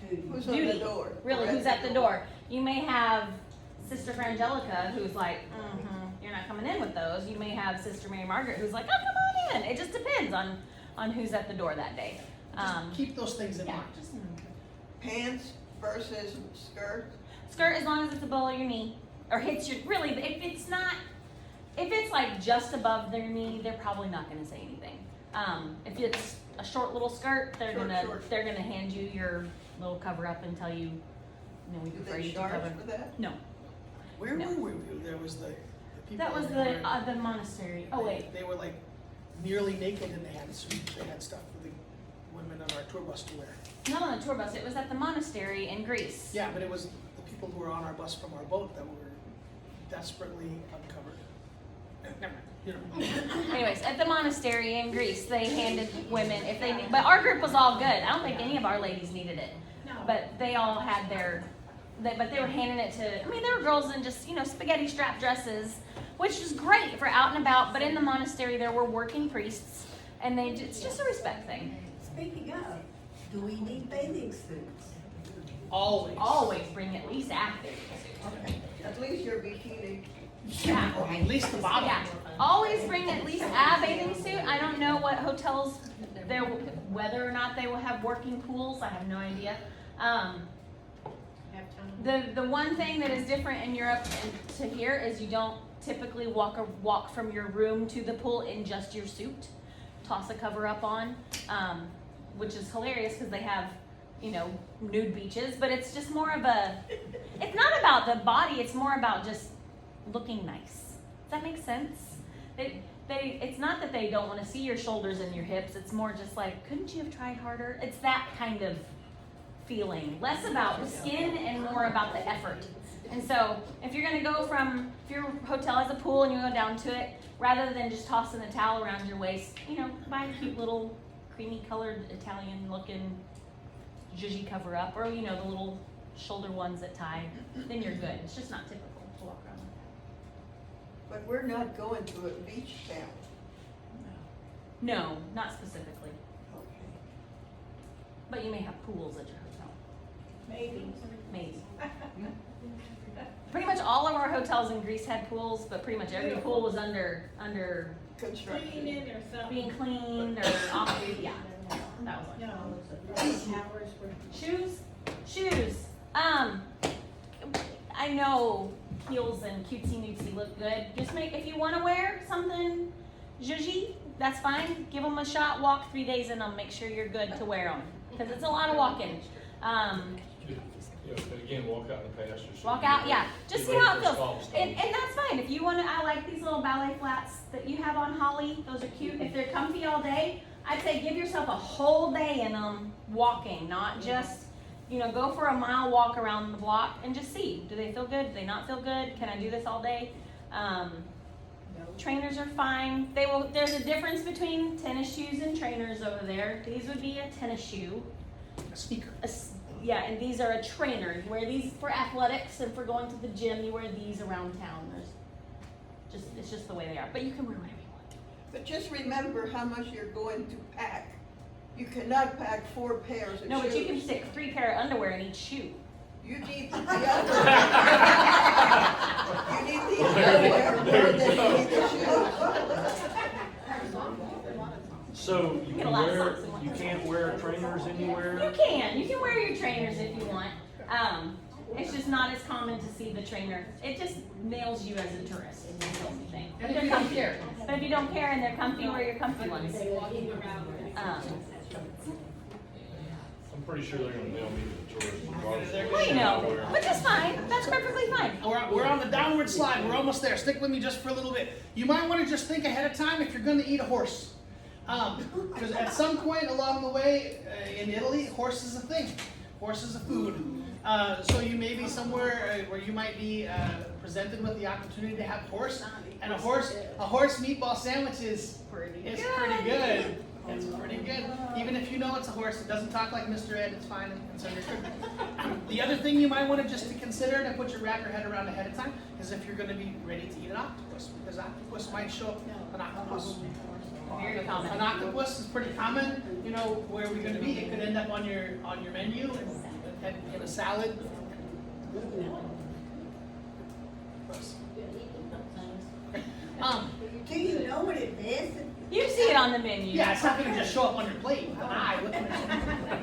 Who's duty. on the door? Really, who's at the door. You may have Sister Frangelica who's like, you're not coming in with those. You may have Sister Mary Margaret who's like, oh, come on in. It just depends on who's at the door that day. Just keep those things in mind. Pants versus skirt? Skirt as long as it's below your knee or hits your, really, if it's like just above their knee, they're probably not gonna say anything. If it's a short little skirt, they're gonna hand you your little cover up and tell you, we Do prefer they you to charge cover. for that? No, Where No. were we? There was the people. that was the monastery. Oh wait, They were like nearly naked and they had stuff for the women on our tour bus to wear. not on the tour bus. It was at the monastery in Greece. Yeah, but it was the people who were on our bus from our boat that were desperately uncovered. Never mind. You know. Anyways, at the monastery in Greece, they handed women if they. But our group was all good. I don't think any of our ladies needed it, but they all had their. But they were handing it to. I mean, there were girls in just spaghetti strap dresses, which was great for out and about. But in the monastery, there were working priests, and it's just a respect thing. Speaking of, do we need bathing suits? Always. Always bring at least active. Okay. At least your bikini. Yeah. Or at least the bottom. Yeah. Always bring at least a bathing suit. I don't know what hotels there, whether or not they will have working pools. I have no idea. The one thing that is different in Europe and to here is you don't typically walk from your room to the pool in just your suit. Toss a cover up on, which is hilarious because they have nude beaches, but it's just more of a. It's not about the body. It's more about just looking nice. Does that make sense? It's not that they don't want to see your shoulders and your hips. It's more just like, couldn't you have tried harder? It's that kind of feeling. Less about the skin and more about the effort. And so if you're going to go if your hotel has a pool and you go down to it, rather than just tossing a towel around your waist, buy a cute little creamy colored Italian looking zhuzhi cover up, or the little shoulder ones that tie, then you're good. It's just not typical to walk around like that. But we're not going to a beach town. No, not specifically. Okay. But you may have pools at your hotel. Maybe. Maybe. Pretty much all of our hotels in Greece had pools, but pretty much every pool was under Construction. Cleaning or something. being cleaned or operated. Yeah, that was one. No. Showers were. Shoes. I know heels and cutesy nootsy look good. Just if you want to wear something zhuzhy, that's fine. Give them a shot. Walk 3 days in them. Make sure you're good to wear them because it's a lot of walking. Again, walk out in the pasture. Walk out, yeah. Just see how it feels. And that's fine. If you want to, I like these little ballet flats that you have on Holly. Those are cute. If they're comfy all day, I'd say give yourself a whole day in them walking, not just, go for a mile walk around the block and just see. Do they feel good? Do they not feel good? Can I do this all day? Trainers are fine. There's a difference between tennis shoes and trainers over there. These would be a tennis shoe. A sneaker. Yeah, and these are a trainer. You wear these for athletics and for going to the gym. You wear these around town. It's just the way they are. But you can wear whatever you want. But just remember how much you're going to pack. You cannot pack 4 pairs of shoes. No, but you can stick 3 pair of underwear in each shoe. You need the underwear. You need the underwear more than you need the shoes. So you Get a can lot of wear, socks in one. you can't wear trainers anywhere? You can wear your trainers if you want. It's just not as common to see the trainer. It just nails you as a tourist. It's the only thing. But they're comfy. But if you don't care and they're comfy, wear your comfy ones. I'm pretty sure they're gonna nail me to the tourist regardless of what I shoes I know, wear. but that's fine. That's perfectly fine. We're on the downward slide. We're almost there. Stick with me just for a little bit. You might want to just think ahead of time if you're going to eat a horse. Because at some point along the way in Italy, horse is a thing. Horse is a food. So you may be somewhere where you might be presented with the opportunity to have horse. And a horse meatball sandwich is pretty good. It's pretty good. Even if you know it's a horse, it doesn't talk like Mr. Ed, it's fine. It's under good. The other thing you might want to just to consider to put your wrap your head around ahead of time is if you're going to be ready to eat an octopus, because octopus might show up an octopus. Very common. An octopus is pretty common. Where are we going to be? It could end up on your menu and in a salad. Do you know what it is? You see it on the menu. Yeah, it's not going to just show up on your plate with an eye looking at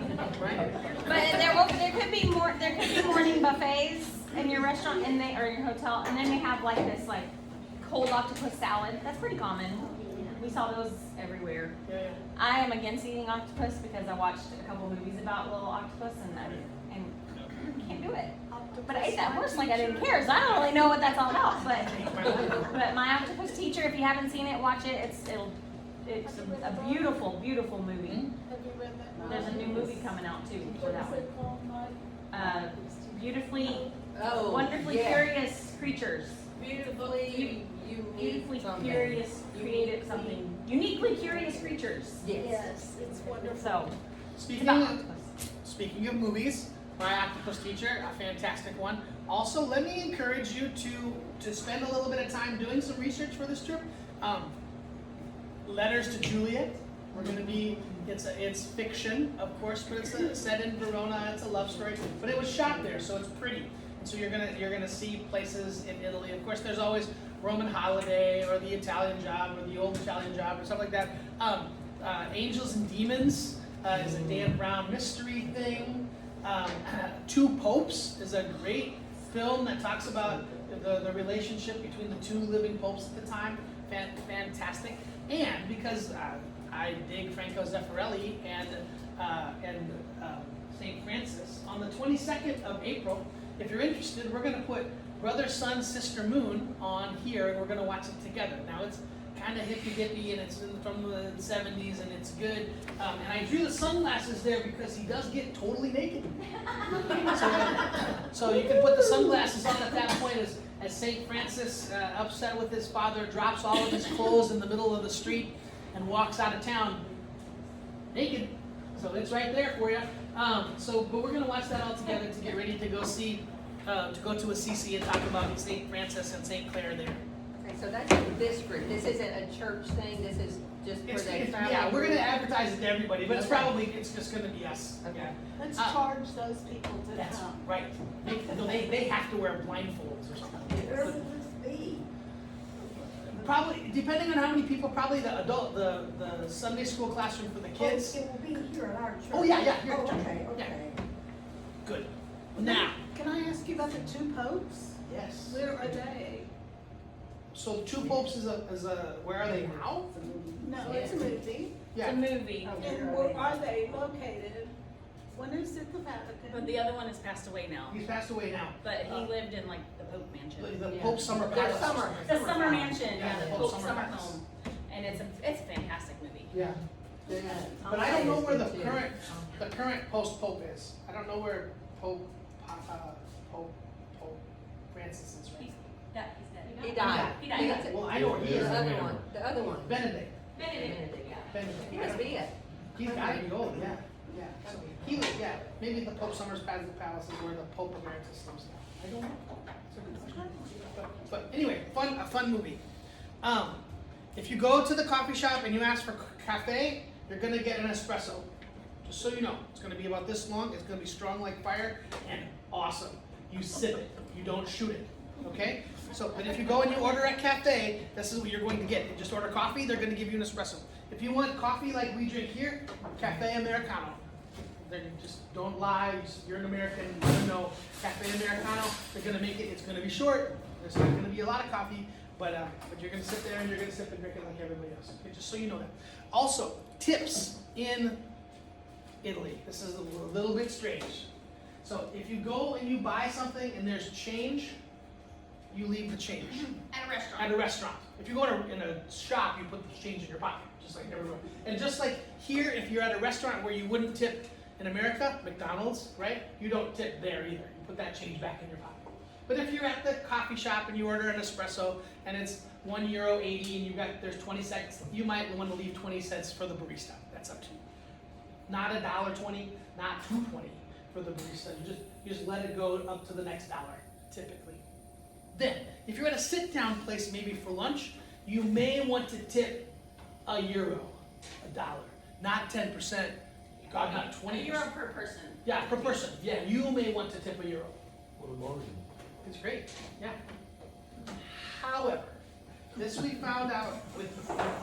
you. Right? But there could be more. There could be morning buffets in your restaurant, or your hotel, and then they have like this cold octopus salad. That's pretty common. We saw those everywhere. Yeah. I am against eating octopus because I watched a couple movies about little octopus and I can't do it. But I ate that horse like I didn't care, so I don't really know what that's all about. But my octopus teacher, if you haven't seen it, watch it. It's a beautiful, beautiful movie. There's a new movie coming out too for that one. Beautifully, wonderfully curious creatures. Beautifully You need Beautifully something. curious, creative, something, uniquely curious creatures. Yes. It's wonderful. So, Speaking of movies, my octopus teacher, a fantastic one. Also, let me encourage you to spend a little bit of time doing some research for this trip. Letters to Juliet. We're going to be. It's fiction, of course, but it's set in Verona. It's a love story, but it was shot there, so it's pretty. And so you're gonna see places in Italy. Of course, there's always Roman Holiday or the Italian Job or the Old Italian Job or stuff like that. Angels and Demons is a Dan Brown mystery thing. Two Popes is a great film that talks about the relationship between the two living popes at the time. Fantastic. And because I dig Franco Zeffirelli and St. Francis, on the 22nd of April, if you're interested, we're going to put Brother, Sun, Sister, Moon on here, and we're going to watch it together. Now, it's kind of hippy-dippy, and it's from the 70s, and it's good. And I drew the sunglasses there because he does get totally naked. So you can put the sunglasses on at that point as St. Francis, upset with his father, drops all of his clothes in the middle of the street and walks out of town naked. So it's right there for you. But we're going to watch that all together to get ready to go to Assisi and talk about St. Francis and St. Clair there. Okay, so that's this group. This isn't a church thing. This is just for the family. Yeah, we're going group. to advertise it to everybody, but it's just going to be us. Okay. Let's charge those people to That's come. right. They have to wear blindfolds or something. Where will this be? Probably, depending on how many people, probably the Sunday school classroom for the kids. Oh, it will be here at our church. Oh, yeah, here at Oh, church. okay, Yeah. okay. Good. Now, Can I ask you about the two popes? yes. Where are they? So Two Popes is a where are they now? No, it's a movie. it's a movie. And where are they located? One is at the Vatican. But the other one has passed away now. He's passed away now. But he lived in like the Pope Mansion. The Pope Summer Their Palace. summer. The summer mansion, Yeah, yeah, the the Pope Pope Summer summer Palace. home. And it's a fantastic movie. Yeah. But I don't know where the current post-Pope is. I don't know where Pope Francis is right now. He died. He died. That's it. Well, I know where he is. The other one. The other one. Benedict. Benedict, yeah. Benedict. He must be it. He's gotta be old, yeah. So maybe the Pope Summer's Palace is where the Pope Emeritus lives now. I don't know. It's a good question. But anyway, a fun movie. If you go to the coffee shop and you ask for cafe, you're gonna get an espresso. Just so you know, it's gonna be about this long. It's gonna be strong like fire and awesome. You sip it. You don't shoot it. Okay? So, but if you go and you order at cafe, this is what you're going to get. You just order coffee. They're gonna give you an espresso. If you want coffee like we drink here, Cafe Americano. Just don't lie. You're an American. You know Cafe Americano. They're gonna make it. It's gonna be short. There's not gonna be a lot of coffee, but you're gonna sit there and you're gonna sip and drink it like everybody else. Okay, just so you know that. Also, tips in Italy. This is a little bit strange. So if you go and you buy something and there's change, you leave the change. At a restaurant. At a restaurant. If you go in a shop, you put the change in your pocket, just like everywhere. And just like here, if you're at a restaurant where you wouldn't tip in America, McDonald's, right? You don't tip there either. You put that change back in your pocket. But if you're at the coffee shop and you order an espresso and it's €1.80 and there's 20 cents, you might want to leave 20 cents for the barista. That's up to you. Not $1.20, not $2.20 for the barista. You just let it go up to the next dollar, typically. Then, if you're at a sit-down place, maybe for lunch, you may want to tip €1, $1, not 10%. God, not 20%. €1 per person. Yeah, per person. Yeah, you may want to tip €1. What a margin. It's great. Yeah. However, this we found out with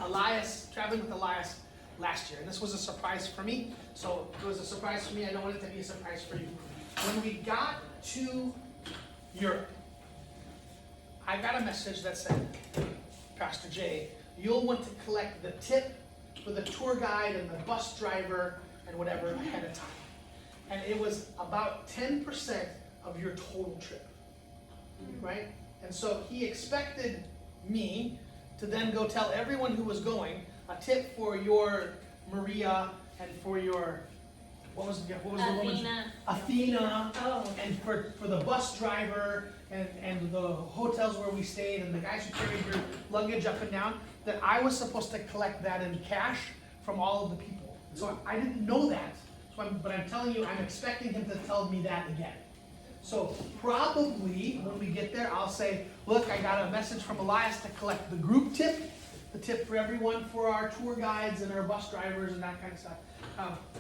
Elias, traveling with Elias last year, and this was a surprise for me. So it was a surprise for me. I don't want it to be a surprise for you. When we got to Europe, I got a message that said, Pastor Jay, you'll want to collect the tip for the tour guide and the bus driver and whatever ahead of time. And it was about 10% of your total trip, right? And so he expected me to then go tell everyone who was going a tip for your Maria and for your what was the woman's? Athena. Athena. Oh. And for the bus driver and the hotels where we stayed and the guys who carried your luggage up and down, that I was supposed to collect that in cash from all of the people. So I didn't know that. But I'm telling you, I'm expecting him to tell me that again. So probably when we get there, I'll say, look, I got a message from Elias to collect the group tip, the tip for everyone, for our tour guides and our bus drivers and that kind of stuff.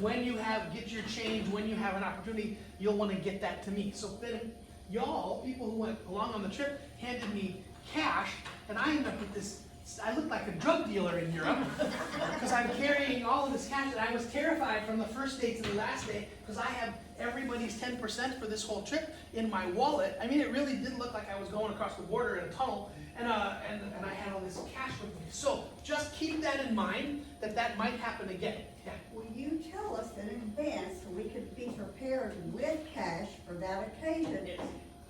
When you get your change, when you have an opportunity, you'll want to get that to me. So then y'all, people who went along on the trip, handed me cash, and I ended up with this. I look like a drug dealer in Europe because I'm carrying all of this cash, and I was terrified from the first day to the last day because I have everybody's 10% for this whole trip in my wallet. I mean, it really did look like I was going across the border in a tunnel, and I had all this cash with me. So just keep that in mind, that might happen again. Yeah. Will you tell us in advance so we could be prepared with cash for that occasion?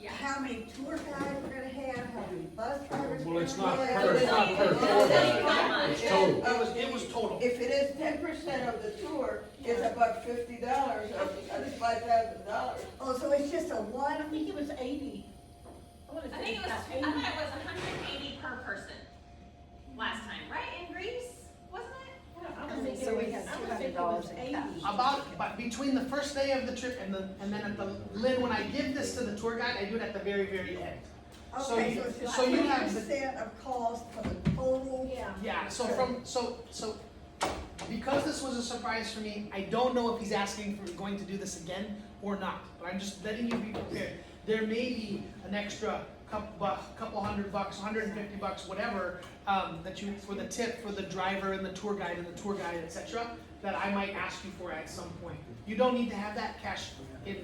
Yeah. How many tour guides we're gonna have, how many bus drivers? Well, it's we're not gonna per, have? it's not per tour guide, it's total. It was total. If it is 10% of the tour, it's about $50, that's $5,000. Oh, so it's just a I one, think it was 80. I think it was, I thought it was 180 per person last time, right, in Greece, wasn't it? I would think So we had I would think it was $200 in 80. cash. But between the first day of the trip and then at the Lynn, when I give this to the tour guide, I do it at the very, very end. So okay, you- so it's just so you have the- 20% of cost for the total. Yeah. Yeah, so because this was a surprise for me, I don't know if he's asking for going to do this again or not, but I'm just letting you be prepared. There may be an extra couple $100, $150, whatever, that you, for the tip for the driver and the tour guide, etc., that I might ask you for at some point. You don't need to have that cash in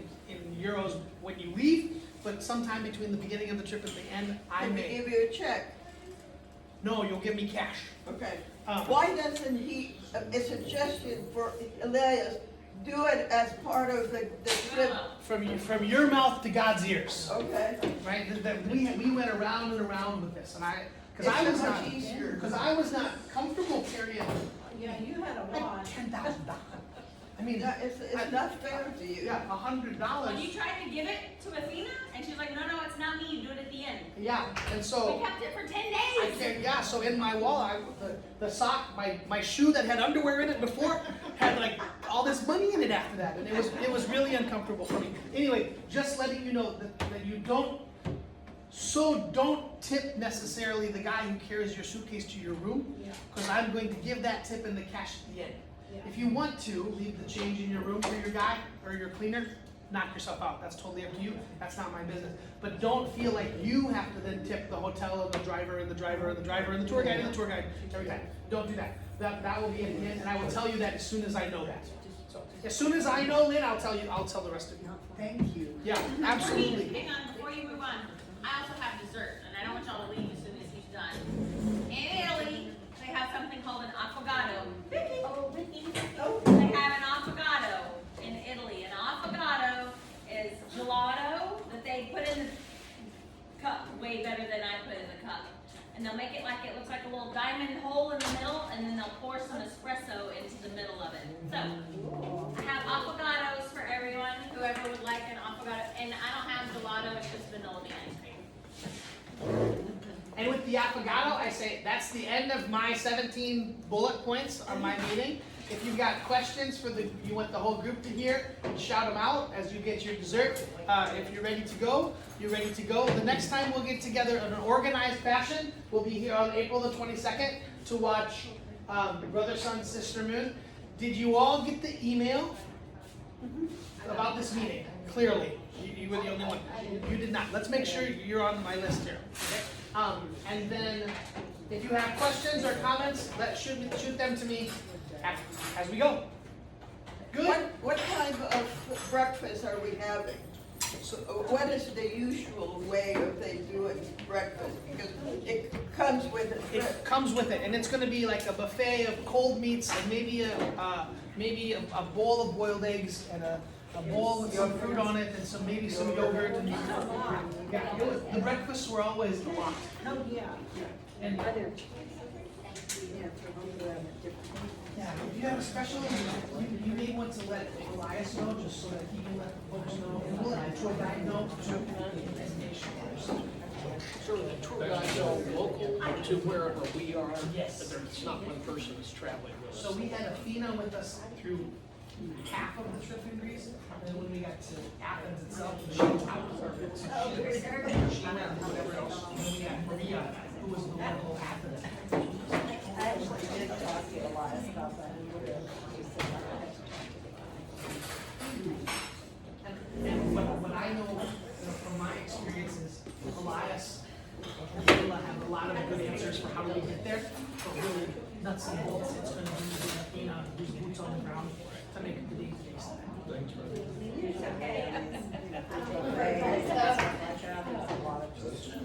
euros when you leave, but sometime between the beginning of the trip and the end, I Can we may. give you a check? No, you'll give me cash. Okay. Um, Why doesn't he, a suggestion for Elias, do it as part of the trip? From your mouth to God's ears, Okay. right? That we went around and around with this, and It's so much easier. because I was not comfortable carrying Yeah, you had a lot. $10,000. I mean, No, it's not fair to you. yeah, $100. When you tried to give it to Athena, and she's like, no, it's not me, you do it at the end. Yeah, and We so kept it for 10 I days. can't. Yeah, so in my wallet, the sock, my shoe that had underwear in it before had like all this money in it after that, and it was really uncomfortable for me. Anyway, just letting you know that you don't. So don't tip necessarily the guy who carries your suitcase to your room, because I'm going to give that tip in the cash at the end. Yeah. If you want to leave the change in your room for your guy or your cleaner, knock yourself out. That's totally up to you. That's not my business. But don't feel like you have to then tip the hotel and the driver and the driver and the driver and the tour guide and the tour guide every time. Don't do that. That will be at the end, and I will tell you that as soon as I know that. So as soon as I know, Lynn, I'll tell the rest of you. Thank you. Yeah, absolutely. Hang on, before you move on, I also have dessert, and I don't want y'all to leave as soon as he's done. In Italy, they have something called an affogato. Vicky. Oh, Vicky. They have an affogato in Italy. An affogato is gelato that they put in the cup, way better than I put in the cup. And they'll make it like it looks like a little diamond hole in the middle, and then they'll pour some espresso into the middle of it. So, I have affogatos for everyone, whoever would like an affogato, and I don't have gelato, it's just vanilla bean ice cream. And with the affogato, I say that's the end of my 17 bullet points on my meeting. If you've got questions you want the whole group to hear, shout them out as you get your dessert. If you're ready to go, you're ready to go. The next time we'll get together in an organized fashion, we'll be here on April the 22nd to watch Brother, Sun, Sister Moon. Did you all get the email about this meeting? Clearly, you were the only one. You did not. Let's make sure you're on my list here. Okay? And then, if you have questions or comments, shoot them to me as we go. Good. What kind of breakfast are we having? So what is the usual way of they doing breakfast? Because it comes with it. It comes with it, and it's going to be like a buffet of cold meats and maybe a bowl of boiled eggs and a bowl with some fruit on it and maybe some yogurt and yeah. The breakfasts were always a lot. Oh, yeah. And Other, you know, for people at different. yeah, you have a special, you may want to let Elias know, just so that he can let folks know, and we'll let the tour guide know. So the tour guides are local to wherever we are? Yes. But there's not one person that's traveling with us? So we had Athena with us through half of the trip in Greece, and then when we got to Athens itself, she was out of it. She went and whatever else, and then we got Maria, who was the local Athens. I actually did talk to Elias about that, and we're going to sit down and have to talk to them. And what I know, from my experiences, Elias and Sheila have a lot of good answers for how do we get there, but really nuts and bolts, it's gonna be, who's boots on the ground to make the day-to-day stuff. Thanks, brother.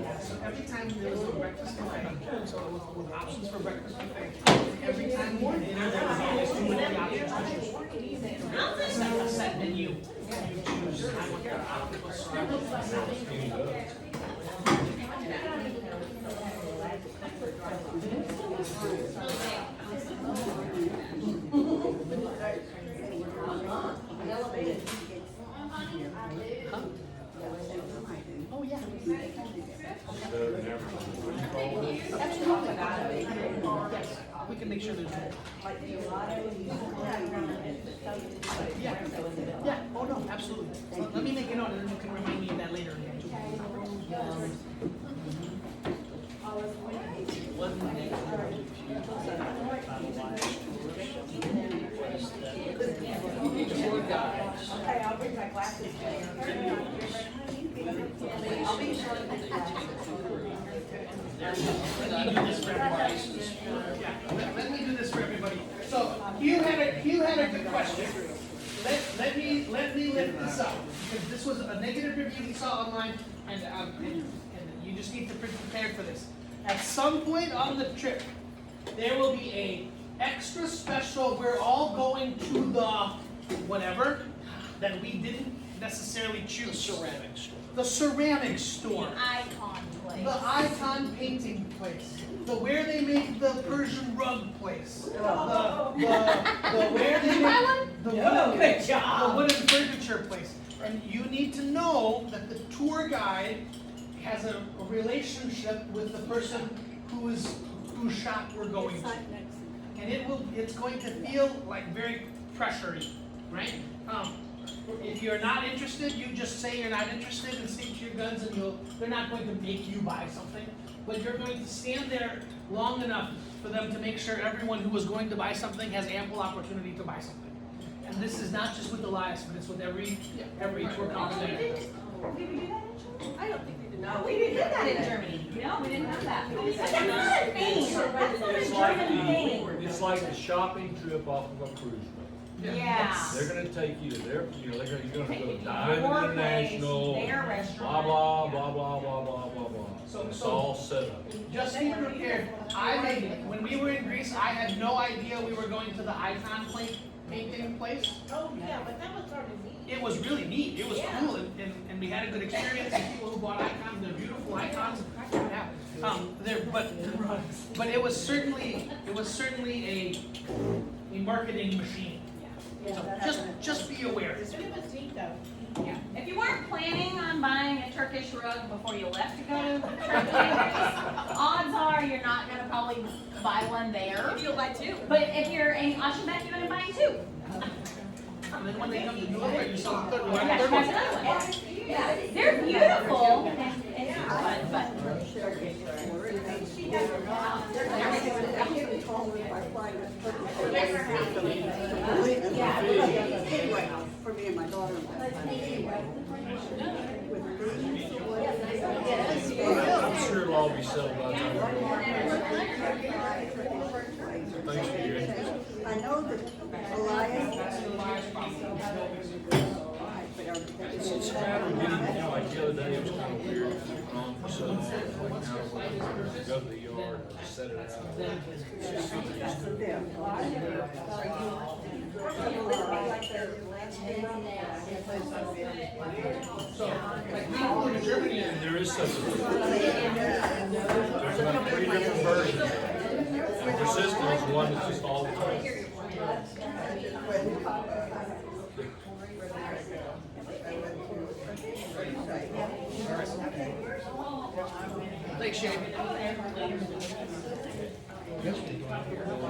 Yeah, so every time there was a breakfast buffet, so with options for breakfast buffet, every time we did dinner, there was always two or three options to choose. It's not a set menu, you choose, I want the octopus, or I want the salad. Oh, yeah. Better than ever. What do you call it? Yes, we can make sure there's more. Yeah, oh no, absolutely. Let me make a note and then you can remind me of that later. Tour guides. Okay, I'll bring my glasses. I'll be sure to Let me do this for everybody. Yeah, let me do this for everybody. So, Hugh had a good question. Let me lift this up, because this was a negative review he saw online, and you just need to be prepared for this. At some point on the trip, there will be a extra special, we're all going to the whatever, that we didn't necessarily choose. Ceramic store. The ceramic store. Icon place. The icon painting place, the where they make the Persian rug place, the where they make the wooden furniture place. And you need to know that the tour guide has a relationship with the person whose shop we're going to. And it's going to feel like very pressury, right? If you're not interested, you just say you're not interested and stick to your guns, and they're not going to make you buy something. But you're going to stand there long enough for them to make sure everyone who is going to buy something has ample opportunity to buy something. And this is not just with Elias, but it's with every tour company. Did we do that in Germany? I don't think we did. No, we didn't do that in Germany. No, we didn't have that. That's not a thing. That's not a It's like German thing. it's like a shopping trip off of a cruise boat. Yeah. They're gonna take you to their, you're gonna go Take you to to Diamond your place, International, their blah, restaurant. blah, blah, blah, blah, blah, blah, blah. So- It's all set up. Just be prepared. When we were in Greece, I had no idea we were going to the icon painting place. Oh, yeah, but that was sort of neat. It was really neat, it was cool, and we had a good experience, and people who bought icons, they're beautiful icons. Yeah. But it was certainly a marketing machine. So just be aware. But it was neat though. Yeah. If you weren't planning on buying a Turkish rug before you left to go to Turkey, odds are you're not gonna probably buy one there. If you'll buy two. But if you're in Aşabat, you're gonna buy two. And then when they come to do it, you saw the third one. Yeah, that's another one. Yeah, they're beautiful and fun, but. Anyway, for me and my daughter. I'm sure it'll all be settled by the time we go. Thanks for your interest. I know that Elias. It's kind of getting, like the other day, it was kind of weird, it was wrong for so long, like now, when go to the yard, set it out. It's just So, like, we go to Germany, and there is such a thing. There's about 3 different versions. The system is one that's just all the time. I just went to, Thanks, Shane.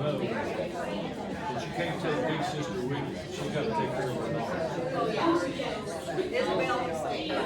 But you can't take big sister with you, she's gotta take